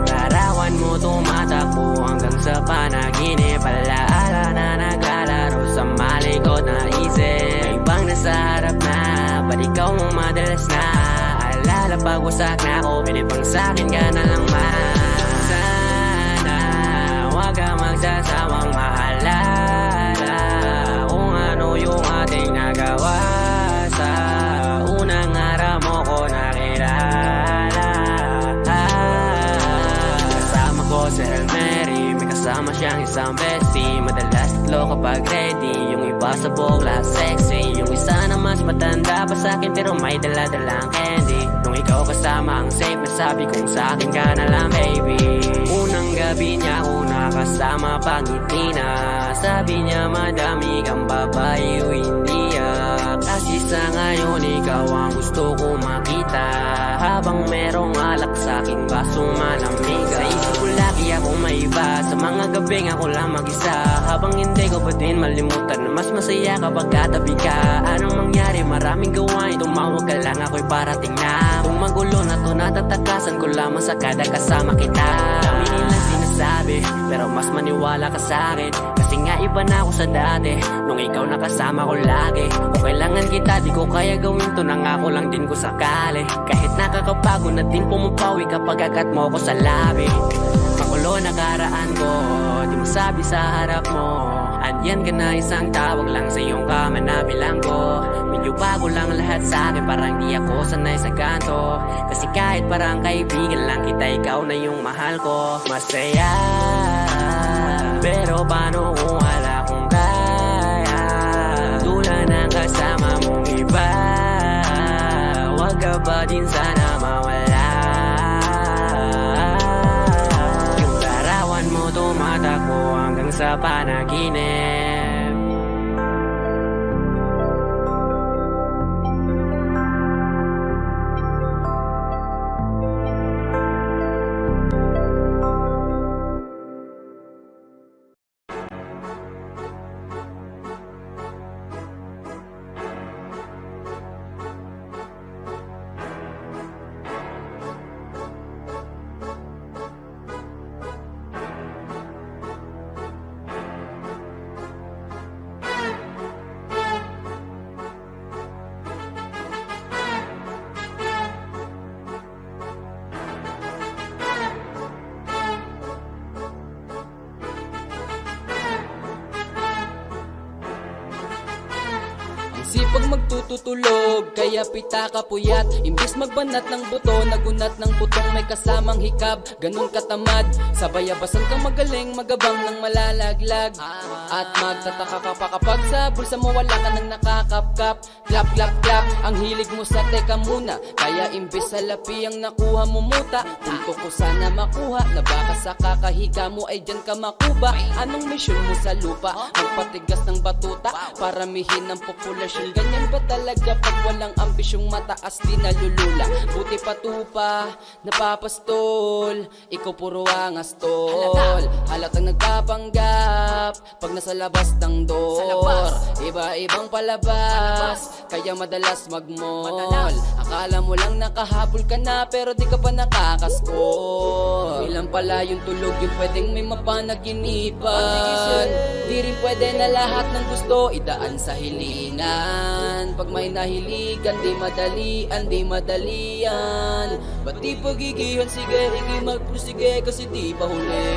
Larawan mo tumatakbo hanggang sa panaginip. Alaala na naglalaro sa malikot na isip. Ibang nasa harap na, ba't ikaw mo madalas na? Alala pag wasak na ako, pinipang sa'kin ka na lang man. Sana, wag ka magsasawang maalala kung ano yung ating nagawa. Sa unang araw mo ko nakilala. Kasama ko si Hail Mary, may kasama siyang isang bestie. Madalas tatlo kapag ready, yung iba sa bogla sexy. Yung isa na mas matanda pa sa'kin pero may dala-dalang candy. Nung ikaw kasama ang safe na sabi kong sa'kin ka na lang baby. Unang gabi niya ako nakasama pangiti na. Sabi niya madami kang babae o hindi kasi sa ngayon ikaw ang gusto ko makita. Habang merong alak sa'king basong malamig. Sa isip ko lagi akong may iba. Sa mga gabing ako lang mag-isa. Habang hindi ko pa din malimutan na mas masaya kapag katabi ka. Anong mangyari? Maraming gawain. Tumawag ka lang ako'y parating na. Kung magulo na to natatakasan ko lamang sa kada kasama kita. Dami nilang sinasabi pero mas maniwala ka sa'kin. Kasi nga iba na ako sa dati nung ikaw nakasama ko lagi. Kung kailangan kita di ko kaya gawin to. Nangako lang din ko sakali. Kahit nakakapagod na din pumapawi kapag agat mo ko sa labi. Magulo na karaan ko, di mo sabi sa harap mo. Andyan ka na isang tawag lang sa iyong kama na bilang ko. Medyo bago lang lahat sa akin, parang di ako sanay sa kanto. Kasi kahit parang kaibigan lang kita, ikaw na yung mahal ko. Masaya, pero paano kung wala kong kaya? Tulad ng kasama mong iba. Wag ka ba din sana mawala? Yung larawan mo tumatakbo hanggang sa panaginip. Sipag magtututulog, kaya pita ka puyat. Imbis magbanat ng buto, nagunat ng putong may kasamang hikab. Ganun katamad, sabayabasan kang magaling, magabang ng malalaglag. At magtataka ka pa kapag sa bulsa mo wala ka nang nakakapkap. Clap, clap, clap, ang hilig mo sa teka muna. Kaya imbis sa lapi ang nakuha mo muta. Punto ko sana makuha, na baka sa kakahiga mo ay dyan ka makuba. Anong mission mo sa lupa? Magpatigas ng batuta, paramihin ng populasyon. Ganyan ba talaga pag walang ambisyong mataas di nalulula? Buti patupa, napapastol, ikaw puro angas tol. Halatang nagpapanggap pag nasa labas ng door. Iba-ibang palabas, kaya madalas magmall. Akala mo lang nakahabol ka na pero di ka pa nakakaskol. Ilan pala yung tulog yung pwedeng may mapanaginipan. Di rin pwede na lahat ng gusto idaan sa hilingan. Pag may nahiligan, di madalian. Ba't di pagigihan, sige, magprosige kasi di pa huli.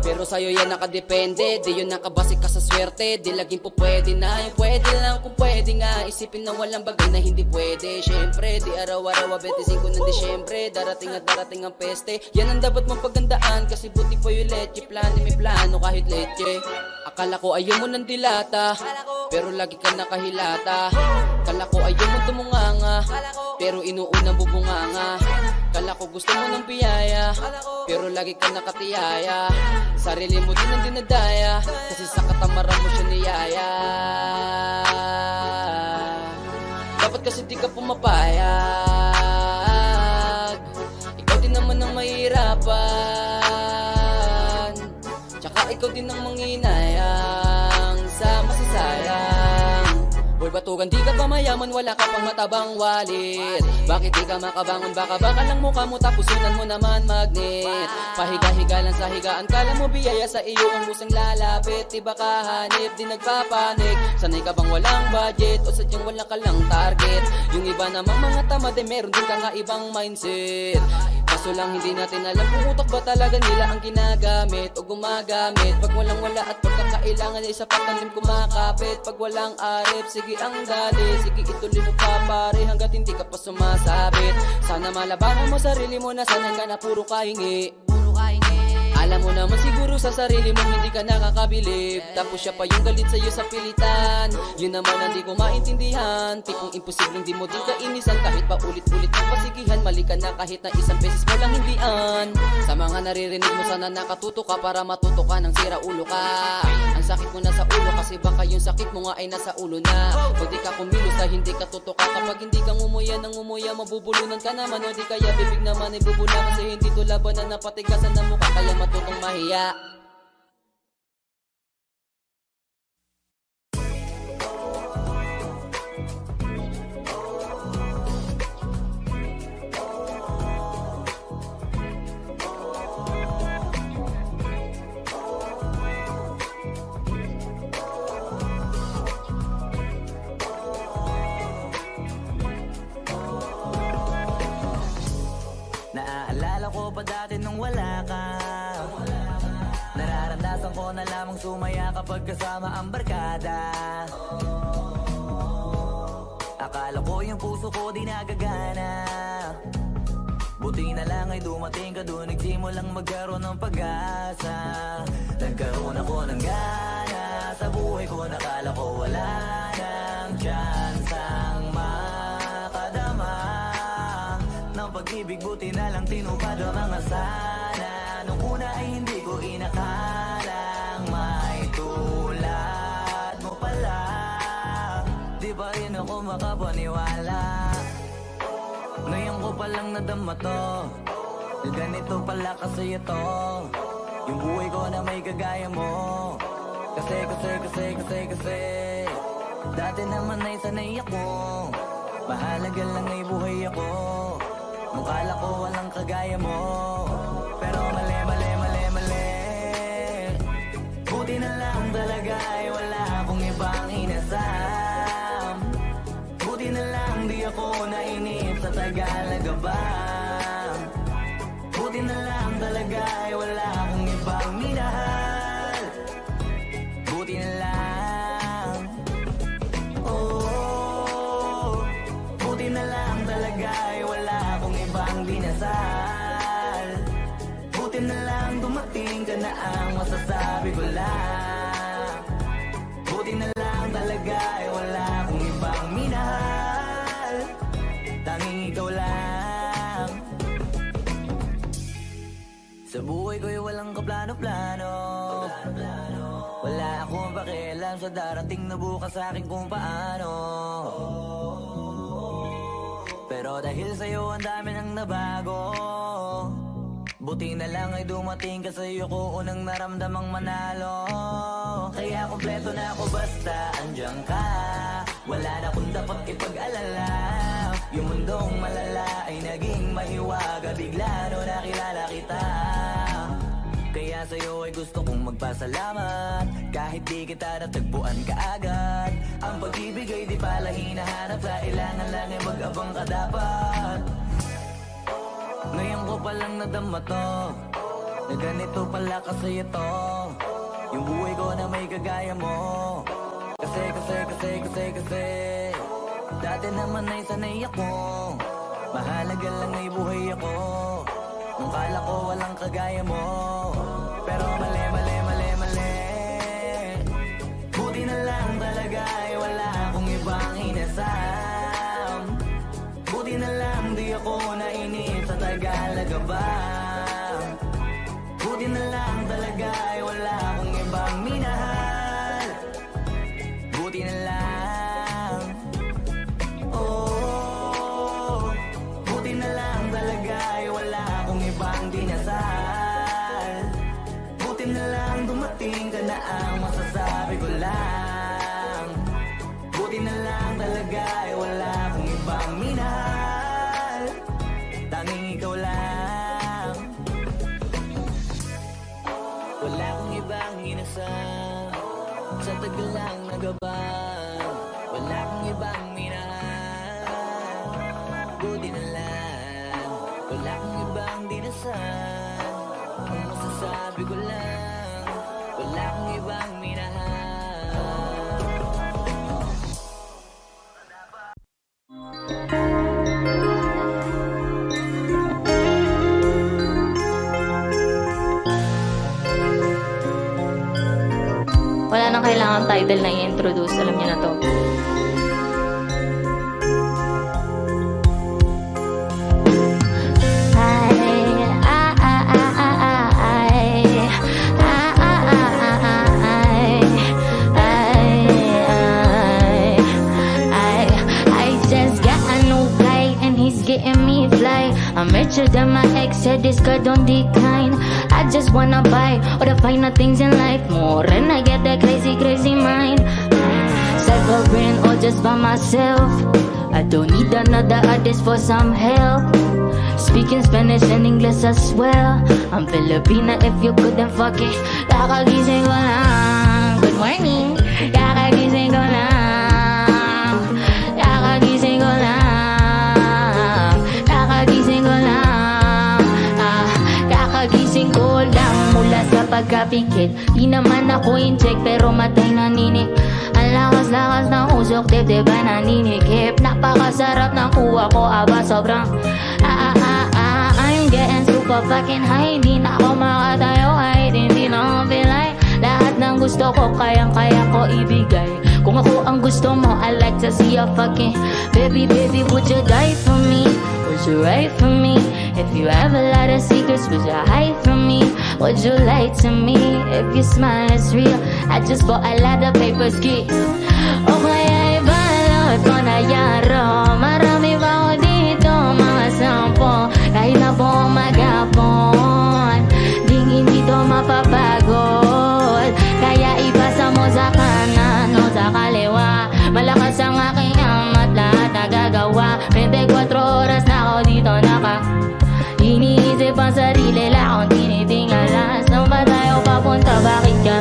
Pero sa'yo yan nakadepende, di yun nakabase ka sa swerte. Di laging po pwede na, yung pwede lang kung pwede nga. Isipin na walang bagay na hindi pwede. Syempre, di araw-araw 25 ng Disyembre. Darating at darating ang peste. Yan ang dapat mong pagandaan, kasi buti pa yung leche. May plano kahit leche. Akala ko ayaw mo ng dilata, pero lagi ka nakahilata. Kala ko ayaw mo tumunganga, pero inuunang bubunganga. Kala ko gusto mo ng biyaya, pero lagi ka nakatiyaya. Sarili mo din ang dinadaya, kasi sa katamaran mo siya niyaya. Dapat kasi di ka pumapayag, ikaw din naman ang mahirapan. Tsaka ikaw din ang manghinayang sa masasayang. Boy batugan, di ka pa mayaman, wala ka pang matabang wallet. Bakit di ka makabangon, baka lang mukha mo tapos sunan mo naman magnet. Pahiga-higa lang sa higaan, kala mo biyaya sa iyo ang musang lalapit. Di ba kahanip, di nagpapanik. Sanay ka bang walang budget o sadyang wala ka lang target? Yung iba namang mga tamad eh meron din ka nga ibang mindset. Kaso lang hindi natin alam kung utak ba talaga nila ang ginagamit o gumagamit. Pag walang wala at pagkakailangan ay sapat ang lim kumakapit. Pag walang arip, sige ang dali, sige ituloy mo pa pare hanggat hindi ka pa sumasabit. Sana malabanan mo sarili mo na sanay ka na puro kahingi. Alam mo naman siguro sa sarili mong hindi ka nakakabilib. Tapos siya pa yung galit sa'yo sa pilitan. Yun naman ang di ko maintindihan. Tipong imposibleng di mo din kainisan. Kahit pa ulit-ulit ang pasigihan, mali ka na kahit na isang beses mo lang hindian. Sa mga naririnig mo sana nakatuto ka para matuto ka ng sira ulo ka. Ang sakit mo na sa ulo kasi baka yung sakit mo nga ay nasa ulo na. Pag di ka kumilos na hindi ka tutuka. Kapag hindi ka ngumuya ng ngumuya, mabubulunan ka naman. O di kaya bibig naman ay bubula kasi hindi to labanan na patigasan ng mukha. Kaya matutong mahiya. Naaalala ko pa dati nung wala ka. Nararamdasan ko na lamang sumaya kapag kasama ang barkada. Akala ko yung puso ko di nagagana. Buti na lang ay dumating ka doon, nagsimulang magkaroon ng pag-asa. Nagkaroon ako ng gana sa buhay ko, nakala ko wala nang tsansang makadama ng pag-ibig. Buti na lang tinupad ang mga sana. Nung una ay hindi ko inakalang may makapaniwala. Ngayon ko palang nadama to, na ganito pala kasi ito. Yung buhay ko na may kagaya mo. Kasi dati naman ay sanay ako, mahalaga lang ay buhay ako. Nung kala ko walang kagaya mo, pero mali. Buti na lang talaga ay wala akong ibang inasam. Buti na lang di ako nainip sa Tagalaga ba. Buti na lang talaga ay wala akong ibang minahal. Buti na lang. Oh, buti na lang talaga ay wala akong ibang dinasal. Buti na lang dumating ka na ang masasabi ko lang. Buti na lang talaga ay wala akong ibang minahal. Tanging ikaw lang. Sa buhay ko'y walang kaplano-plano. Wala akong pakialam sa darating na bukas sa akin kung paano. Pero dahil sa'yo ang dami nang nabago. Buti na lang ay dumating ka sa'yo ko unang naramdamang manalo. Kaya kompleto na ako basta andyan ka. Wala na akong dapat ipag-alala. Yung mundong malala ay naging mahiwaga bigla no nakilala kita. Kaya sa'yo ay gusto kong magpasalamat. Kahit di kita natagpuan kaagad. Ang pag-ibig ay di pala hinahanap. Kailangan lang ay mag-abang ka dapat. Ngayon ko palang nadama to, na ganito pala kasi ito. Yung buhay ko na may kagaya mo. Kasi dati naman ay sanay ako, mahalaga lang ay buhay ako. Nung kala ko walang kagaya mo, pero mali. Buti na lang talaga ay wala akong ibang inasam. Buti na lang di ako nainip sa Tagalaga ba. Buti na lang talaga ay wala akong ibang minahal. Buti na lang. Oh, buti na lang talaga ay wala akong ibang dinasal. Buti na lang dumating ka na ang masasabi ko lang. Buti na lang talaga ay wala akong ibang minahal. Tanging ikaw lang. Wala akong ibang inasal. Sa tagal lang nagabang. Wala akong ibang minahal. Buti na lang. Wala akong ibang dinasal. Ang masasabi ko lang, wala akong ibang minahal. Wala nang kailangan title na i-introduce. Alam niyo na to. I just got a new guy and he's getting me fly. I'm richer than my ex, said this girl don't decline. I just wanna buy all the finer things in life more, and I get that crazy mind. Suffering all just by myself. I don't need another artist for some help. Speaking Spanish and English as well. I'm Filipina if you couldn't fuck it. Kakagising ko lang. Good morning. Kakagising ko lang. Kakagising ko lang. Kakagising ko lang. Kakagising ko lang mula sa pagkapikit. Di naman ako in-check pero matay naninig. Ang lakas-lakas ng usok, dibdib ay naninikip. Napakasarap ng kuha ko, aba sobrang I'm getting super fucking high. Di na ako makatayo kahit hindi na ako feel like. Lahat ng gusto ko, kayang-kaya ko ibigay. Kung ako ang gusto mo, I like to see you fucking. Baby, would you die for me? Would you write for me? If you have a lot of secrets, would you hide from me? Would you lie to me? If your smile is real, I just bought a lot of paper skis. O kaya ibalaw ko na bayaro. Marami pa ako dito, mga 10. Kahit na buong maghapon, hindi to mapapagod. Kaya ipasa mo sa kanan o sa kaliwa. Malakas ang aking amat, lahat nagagawa. 24 oras na ako dito iniisip ang sarili, la akong tinitingala. Saan ba tayo papunta, bakit ka?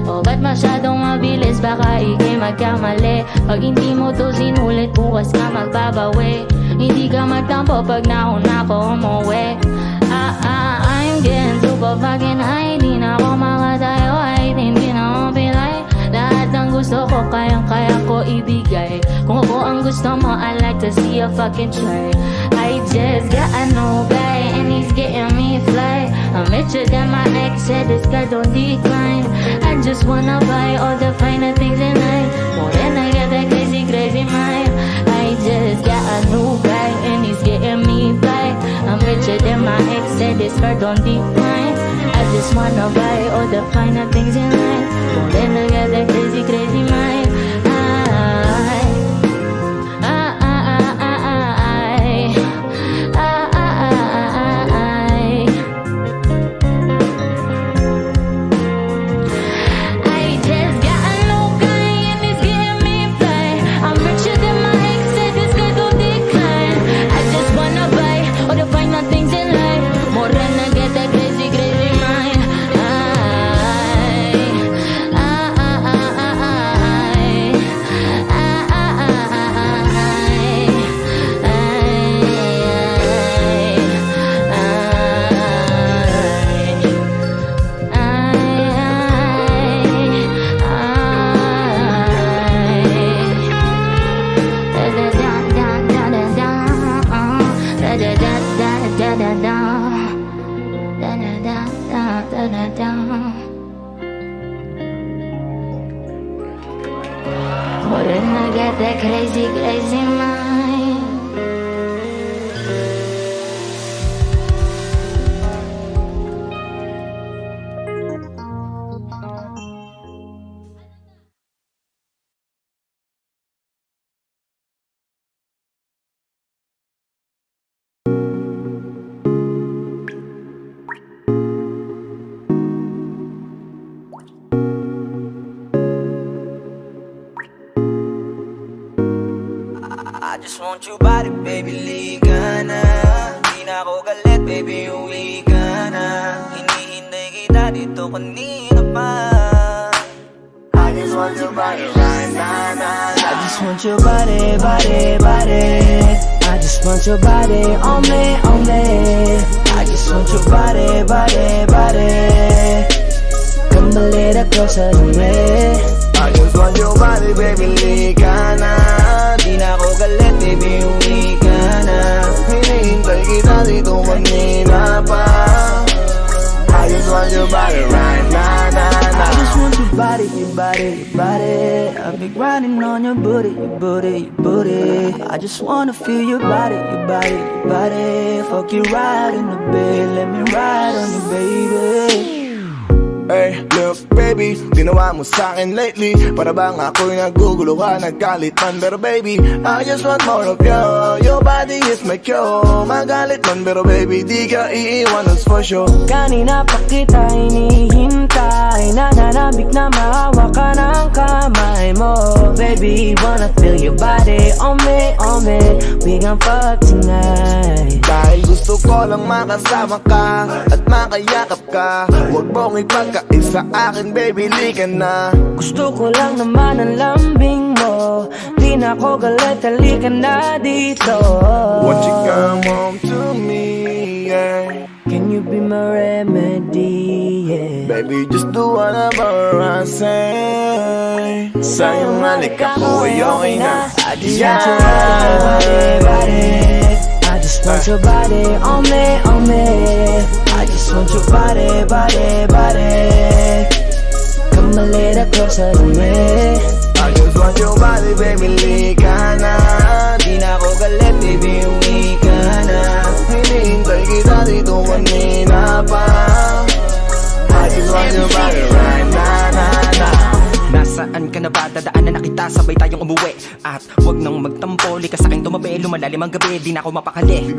O ba't masyadong mabilis, baka ikay magkamali. Pag hindi mo to sinulit, bukas ka magbabawi. Hindi ka magtampo pag nauna ko umuwi. I'm getting super fucking high. Di na ako makatayo, ay hindi na ako pilay. Lahat ng gusto ko, kayang-kaya ko ibigay. Kung ako ang gusto mo, I like to see you fucking try. I just got a new guy, and he's getting me fly. I'm richer than my ex, said this guy don't decline. I just wanna buy all the finer things in life. More than I got that crazy, crazy mind. I just got a new guy, and he's getting me fly. I'm richer than my ex, said this guy don't decline. I just wanna buy all the finer things in life. More than I got that crazy, crazy mind. More than I got that crazy, crazy mind. I just want your body, baby, liga na. Di na ako galit, baby, uwi ka na. Hinihintay kita dito kanina pa. I just want your body right now, I just want your body, body, body. I just want your body on me, on me. I just want your body, body, body. Come a little closer to me. I just want your body, baby, liga na. Di na ako galit, baby, uwi ka na. Hinihintay kita dito kanina pa. I just want your body right now, I just want your body, your body, your body. I've been grinding on your booty, your booty, your booty. I just wanna feel your body, your body, your body. Fuck you right in the bed, let me ride on you, baby. Hey, look baby, ginawa mo sa'kin lately. Para bang ako'y nagugulo ka, naggalit man. Pero baby, I just want more of you. Your body is my cure. Magalit man pero baby, di ka iiwan, that's for sure. Kanina pa kita hinihintay, nananabik na mahawa ka ng kamay mo. Baby, wanna feel your body on me, on me. We gon' fuck tonight. Dahil gusto ko lang makasama ka at makayakap ka. Huwag mong ipagkaisa akin, baby, liga na. Gusto ko lang naman ang lambing mo. Di na ako galit, halika na dito. Won't you come home to me, yeah. Can you be my remedy, yeah. Baby, just do whatever I say. Sayang halika ko ay okay na. I just want your body, body. I just want your body on me, on me. I just want your body, body, body. Come a little closer to me. I just want your body, baby, liga na. Di na ako galit, baby, uwi ka na. Hinihintay kita dito kanina pa. I just want your body right now, Nasaan ka na ba? Dadaanan na kita sa sabay tayong umuwi. At wag nang magtampo, likas sa aking tumabi. Lumalalim ang gabi, di na ako mapakali.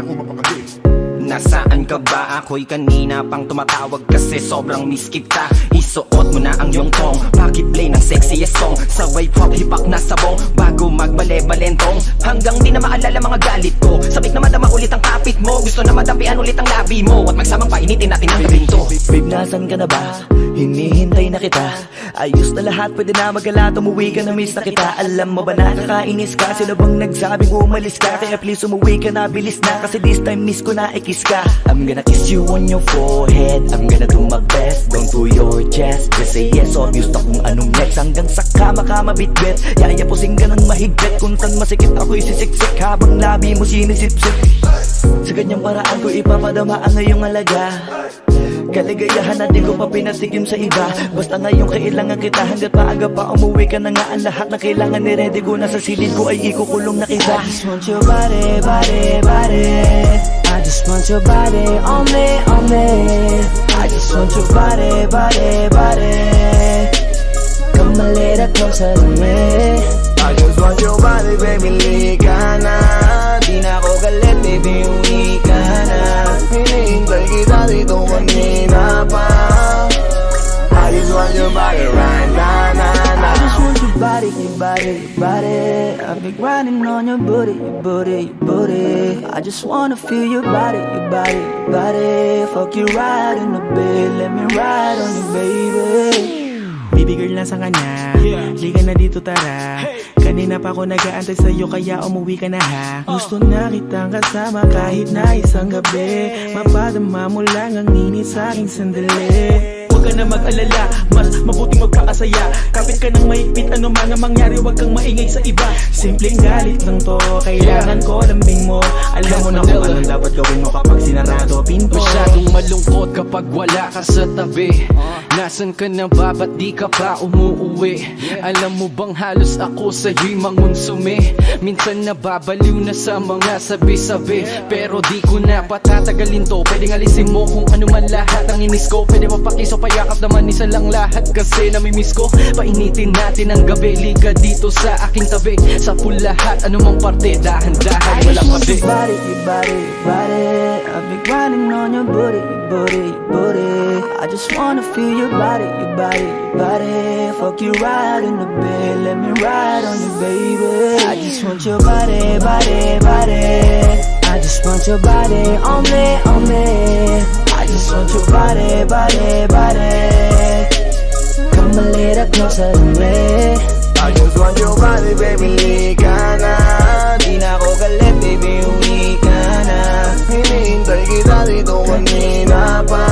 Nasaan ka ba? Ako'y kanina pang tumatawag kasi sobrang miss kita. Isuot mo na ang iyong tong, pakiplay ng sexiest song. Sabay pop hipak na sabong, bago magbale-balentong. Hanggang di na maalala mga galit ko. Sabik na madama ulit ang kapit mo. Gusto na madampian ulit ang labi mo. At magsamang painitin natin ang gabing to. Babe, nasan ka na ba? Hinihintay na kita. Ayos na lahat, pwede na magala. Umuwi ka na, miss na kita. Alam mo ba nakakainis ka? Sino bang nagsabing umalis ka? Kaya please umuwi ka na, bilis na. Kasi this time miss ko na ikis ka. I'm gonna kiss you on your forehead. I'm gonna do my best, down to your chest. Just say yes, obvious na kung anong next. Hanggang sa kama ka mabitbit. Yayapusing ka ng mahigpit. Kung saan masikip ako'y sisiksik. Habang labi mo sinisipsip. Sa ganyang paraan ko ipapadama ang ngayong alaga. Kaligayahan na di ko pa pinatikim sa iba. Basta ngayon kailangan kita. Hanggat maaga pa umuwi ka na nga. Ang lahat na kailangan ni-ready ko. Nasa silid ko ay ikukulong na kita. I just want your body, body, body. I just want your body on me, on me. I just want your body, body, body. Come a little closer to me. I just want your body, baby, lika na. Di na ako galit, baby, uwi ka na. Hinihintay kita dito kanina pa. I just want your body right now, I just want your body, your body, your body. I've been grinding on your booty, your booty, your booty. I just wanna feel your body, your body, your body. Fuck you right in the bed, let me ride on you, baby. Baby girl, nasa kanya? Liga na dito, tara. Kanina pa ako nag-aantay sa'yo, kaya umuwi ka na ha. Gusto na kitang kasama kahit na isang gabi. Mapadama mo lang ang init sa'king sandali. Huwag ka na mag-alala, mas mabuting magpakasaya. Kapit ka ng mahigpit, ano man ang mangyari, huwag kang maingay sa iba. Simpleng galit lang to, kailangan ko lambing mo. Alam mo na kung anong dapat gawin mo kapag sinarado pinto. Masyadong malungkot kapag wala ka sa tabi. Nasaan ka na ba? Ba't di ka pa umuuwi? Alam mo bang halos ako sa'yo'y mangonsume? Minsan nababaliw na sa mga sabi-sabi. Pero di ko na patatagalin to. Pwedeng alisin mo kung ano man lahat ang inis ko. Pwede mapakiso, payakap naman isa lang lahat. Kasi namimiss ko, painitin natin ang gabi. Liga dito sa aking tabi. Sa full lahat, anumang parte, dahan-dahan, walang I kabi. just want your body, your body, your body. I've been grinding on your booty, your booty, your booty. I just wanna feel your body, your body, your body. Fuck you right in the bed, let me ride on you, baby. I just want your body, body, body. I just want your body on me, on me. I just want your body, body, body. Come a little closer to me. I just want your body, baby, lika na. Di na ako galit, baby, uwi ka na. Hinihintay kita dito kanina pa.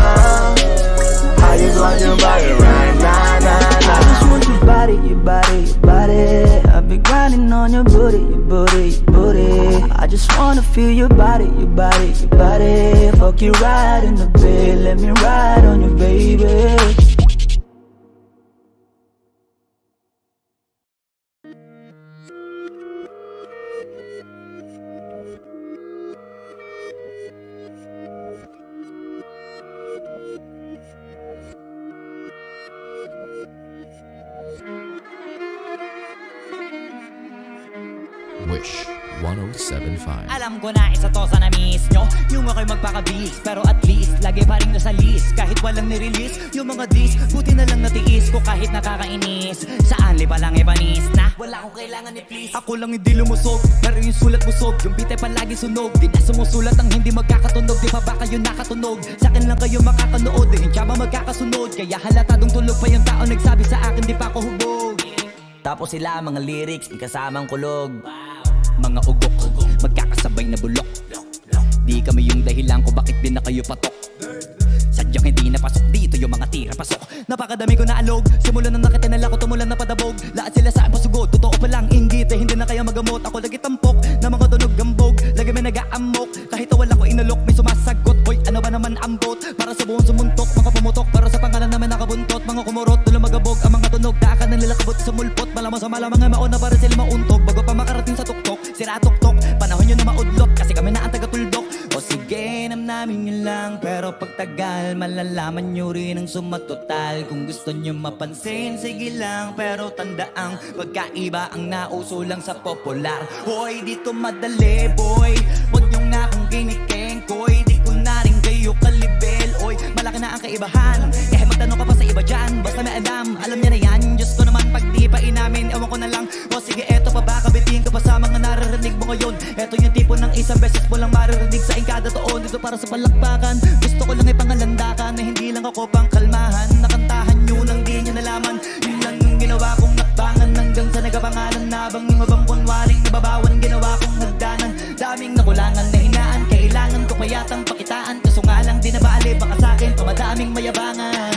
I just want your body right now, I just want your body, your body, your body. I've been grinding on your booty, your booty, your booty. I just wanna feel your body, your body, your body. Fuck you right in the bed, let me ride on you, baby. Wish 1075. Alam ko na isa to sa na-miss nyo. Yung ako'y magpakabis, pero at least lagi pa rin nasa list. Kahit walang nirelease, yung mga disc buti na lang natiis ko kahit nakakainis. Saan liba lang ibanis na wala akong kailangan ni please. Ako lang hindi lumusog, pero yung sulat busog. Yung beat ay palagi sunog, di na sumusulat ang hindi magkakatunog. Di pa ba kayo nakatunog? Sa akin lang kayo makakanood, di hindi ba magkakasunod? Kaya halatadong tulog pa yung tao nagsabi sa akin di pa ako hubog. Tapos sila mga lyrics, may kasamang kulog. Mga ugok, magkakasabay na bulok. Di kami yung dahilan ko bakit din na kayo patok. Sadyang hindi napasok dito yung mga tira pasok. Napakadami ko na alog, simula nang nakitinala ko tumulan na padabog. Lahat sila sa akin pasugod, totoo pa lang inggit eh, hindi na kaya magamot. Ako lagi tampok, na mga tunog gambog. Lagi may nag-aamok, kahit wala ko inalok. May sumasagot, hoy ano ba naman ambot? Para sa buong sumuntok, mga pumutok. Para sa pangalan naman nakabuntot, mga kumurot. Tulang magabog, ang mga tunog, daakan ng nilakabot sa mulpot. Malamang sa malamang ay mauna para sila mauntog. Bago pa makarating sa tuktok, sira tuktok. Panahon nyo na maudlot, kasi kami na ang taga-tuldok. O sige, namnamin namin yun lang, pero pagtagal malalaman nyo rin ang sumatotal. Kung gusto nyo mapansin, sige lang, pero tandaang pagkaiba ang nauso lang sa popular. Hoy, dito madali boy, huwag nyo nga akong kinikengkoy. Di ko na rin kayo kalibel, oy, malaki na ang kaibahan. Kahit magtanong ka pa sa iba dyan, basta may alam niya na yan. Diyos ko naman pag di pa inamin, ewan ko na lang. O sige, eto pa ba, kabitin ka pa sa mga naririnig mo ngayon. Eto yung tipo ng isang beses mo lang maririnig sa kada taon. Dito para sa palakpakan, gusto ko lang ipangalandakan na hindi lang ako pang kalmahan. Nakantahan nyo nang di nyo nalaman, yun lang yung ginawa kong nakbangan. Hanggang sa nagapangalan nabang yung mabang kunwaring nababawan. Ginawa kong nagdanan, daming nakulangan na hinaan. Kailangan ko kayatang pakitaan, kaso nga lang di nabaali. Baka sa'kin pamadaming mayabangan.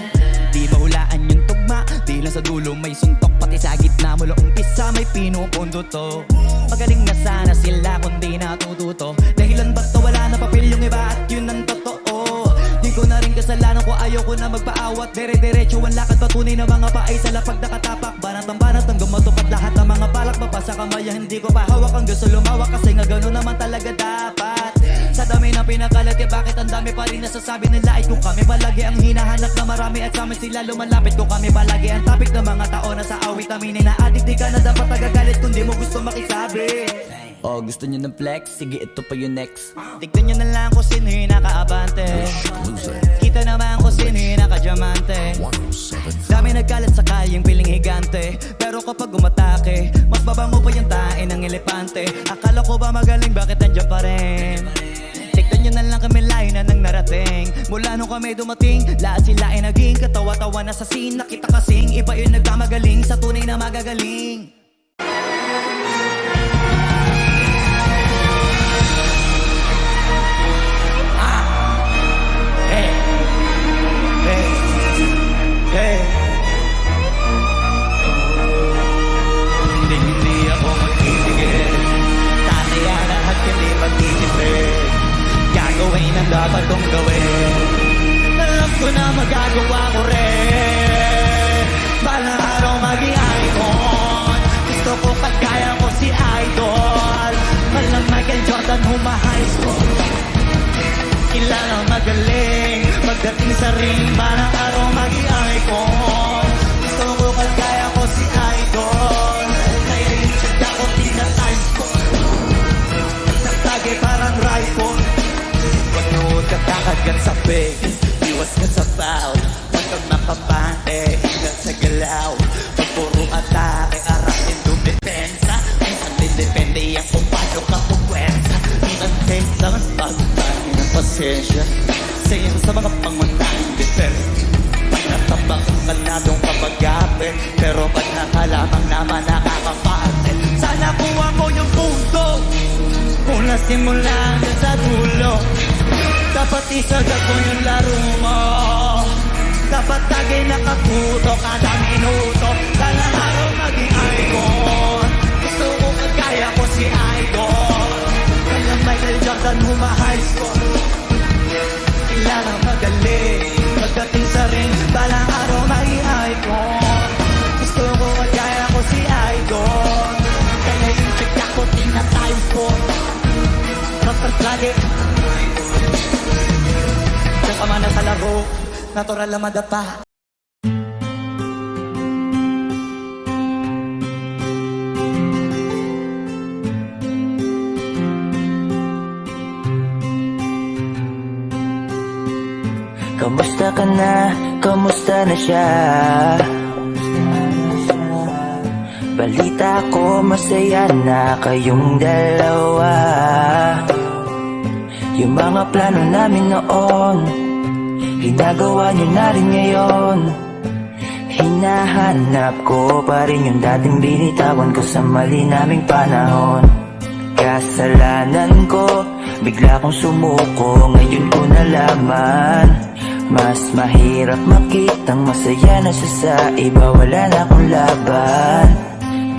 Di mahulaan yung tugma, di lang sa dulo may suntok. Pati sa gitna mula umpisa may pinupundo to. Magaling na sana sila kundi natututo. Dahilan ba't wala na papel yung iba at yun ang totoo. Di ko na rin kasalanan ko, ayaw ko na magpaawat. Dire-diretso ang lakad, patunay na mga paay sa lapag nakatapak. Banat hanggang matukat lahat ng mga balak. Mapasa kamaya, hindi ko pa hawak ang gusto lumawak. Kasi nga gano'n naman talaga dapat. Sa dami ng pinakalat, bakit ang dami pa rin nasasabi nila ay kung kami palagi ang hinahanap na marami at sa amin sila lumalapit. Kung kami palagi ang topic ng mga tao na sa awit aminin na addict. Di ka na dapat nagagalit kung di mo gusto makisabi. Oh, gusto nyo ng flex? Sige, ito pa yung next. Tignan nyo na lang kung sino yung nakaabante. Kita naman kung sino yung nakadiamante. Dami nagkalat sa kalyeng piling higante, pero kapag umatake, mas babango pa yung tae ng elepante. Akala ko ba magaling, bakit nandiyan pa rin? Tignan nyo na lang kami layo na nang narating. Mula nung kami dumating, lahat sila ay naging katawa-tawa na sa scene. Nakita kasing iba yung nagkamagaling sa tunay na magagaling. Hindi ako magtitigil. Tatayanan at hindi magtitipid. Gagawin ang dapat kong gawin. Alam ko na magagawa ko rin. Balang araw maging icon. Gusto ko pagkaya ko si Idol. Walang Michael Jordan high school. Kailangan magaling pagdating sa ring. Balang araw maging icon. Gusto ko pagkaya ko si Idol. Kaya yung check ako tinatimes ko. Nagtagay parang rifle. Pagnood ka kakagat sa big, iwas ka sa foul. Huwag kang mapapante, ingat sa galaw. Pag puro atake, arakin dumipensa. Minsan din depende yan kung paano ka pupwersa. Minsan kailangan pagpangin ng pasensya. Sayang sa mga pangunahing defense. Pag natabang ka na doon kapag gapit, pero pag nakalamang naman nakakapate. Sana kuha mo yung punto mula simula hanggang sa dulo. Dapat isagad ko yung laro mo. Dapat lagi nakaputo kada minuto. Sana araw maging icon. Gusto ko kagaya ko si Idol. Kaya Michael Jordan high school. Kailangan magaling pagdating sa ring. Balang araw maging icon. Gusto ko kagaya ko si Idol. Kaya yung check ako tinatimes ko. Dapat lagi kasama na sa laro, natural na madapa. Kamusta ka na? Kamusta na siya? Balita ko masaya na kayong dalawa. Yung mga plano namin noon, ginagawa niyo na rin ngayon. Hinahanap ko pa rin yung dating binitawan ko sa mali naming panahon. Kasalanan ko, bigla kong sumuko, ngayon ko nalaman. Mas mahirap makitang masaya na siya sa iba, wala na akong laban.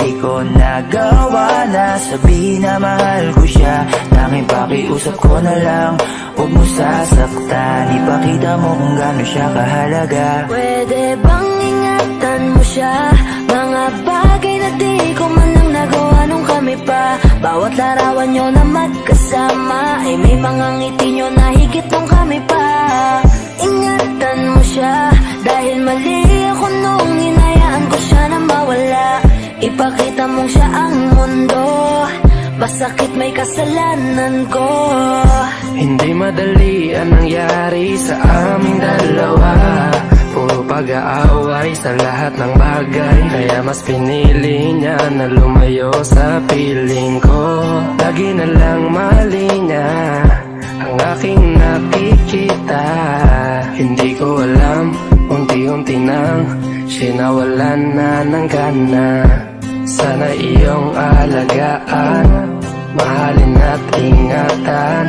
Di ko nagawa na sabihin na mahal ko siya. Tanging pakiusap ko na lang, huwag mo sasaktan. Ipakita mo kung gaano siya kahalaga. Pwede bang ingatan mo siya? Mga bagay na di ko man lang nagawa nung kami pa Bawat larawan nyo na magkasama ay may mga ngiti nyo na higit nung kami pa. Ingatan mo siya dahil mali ako nung hinayaan ko siya na mawala. Ipakita mong siya ang mundo, masakit may kasalanan ko. Hindi madali ang nangyari sa aming dalawa. Puro pag-aaway sa lahat ng bagay, kaya mas pinili niya na lumayo sa piling ko. Lagi na lang mali niya ang aking nakikita. Hindi ko alam, unti-unti nang sinawalan na ng gana. Sana iyong alagaan, mahalin at ingatan.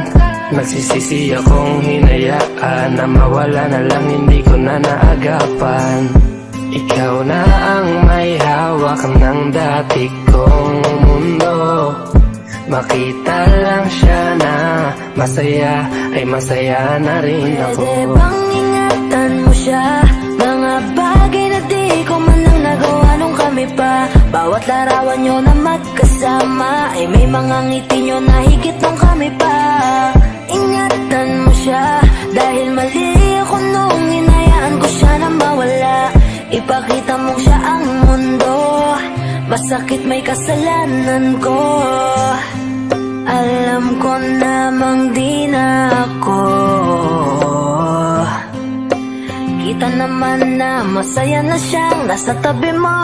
Nagsisisi akong hinayaan na mawala na lang, hindi ko na naagapan. Ikaw na ang may hawak ng dati kong mundo. Makita lang siya na masaya, ay masaya na rin ako. Pwede bang ingatan mo siya? Mga bagay na di ko man lang nagawa nung kami pa. Bawat larawan nyo na magkasama ay may mga ngiti nyo na higit nung kami pa. Ingatan mo siya dahil mali ako nung hinayaan ko siya na mawala. Ipakita mong siya ang mundo, masakit may kasalanan ko. Alam ko namang di na ako. Kita naman na masaya na siyang nasa tabi mo.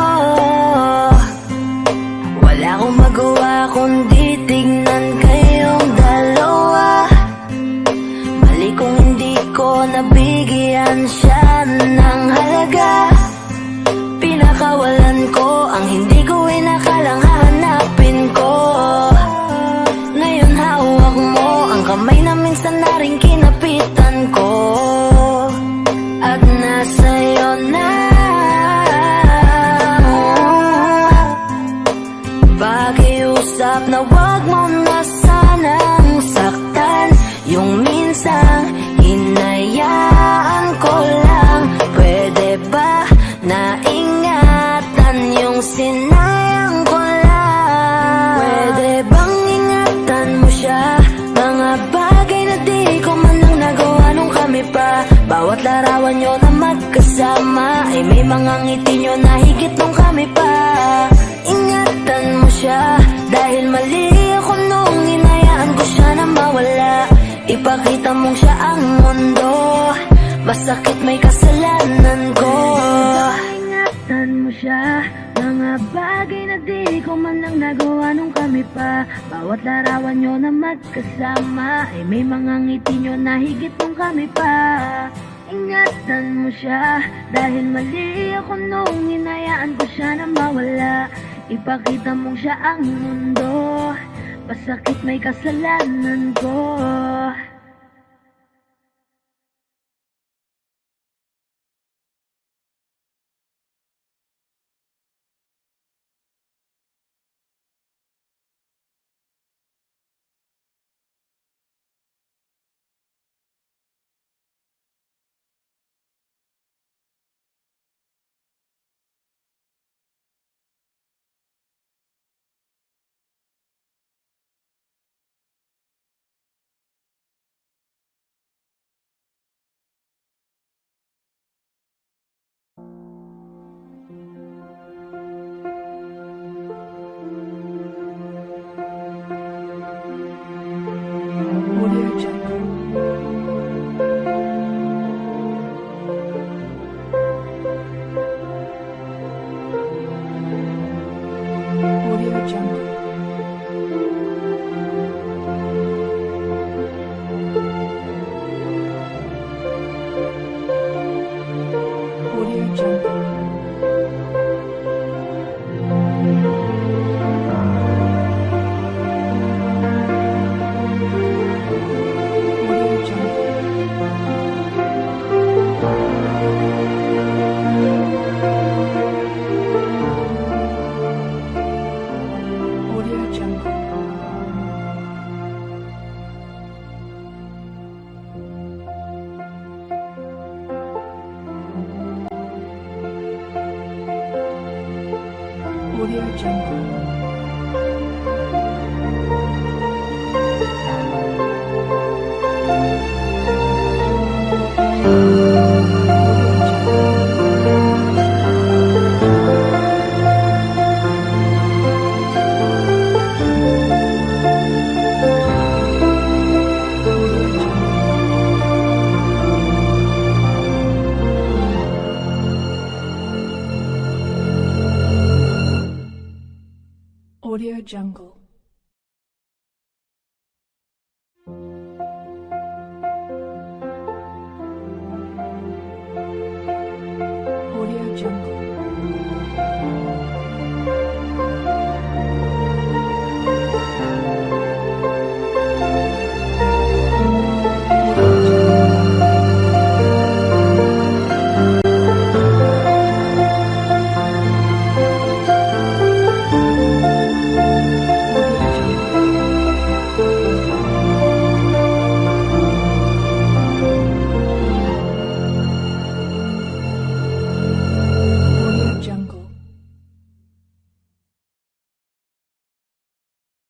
Wala akong magawa kundi tignan kayong dalawa. Mali kung hindi ko nabigyan siya ng halaga. Pinakawalan ko ang hindi ko inakalang hahanapin ko. Ngayon hawak mo ang kamay na minsan na rin kinapitan ko. At nasa'yo na pakiusap na wag mo na sanang saktan. Yung minsan hinayaan ko lang. Pwede ba na ingatan yung sinayang ko lang? Pwede bang ingatan mo siya? Mga bagay na di ko man lang nagawa nung kami pa. Bawat larawan nyo na magkasama ay may mga ngiti nyo na higit nung kami pa. Ingatan mo siya dahil mali ako nung hinayaan ko siya na mawala. Ipakita mong siya ang mundo, masakit may kasalanan ko. Ingatan mo siya, mga bagay na di ko man lang nagawa nung kami pa. Bawat larawan nyo na magkasama ay may mga ngiti nyo na higit nung kami pa. Ingatan mo siya dahil mali ako nung hinayaan ko siya na mawala. Ipakita mong siya ang mundo, masakit may kasalanan ko. Audio Jungle. Thank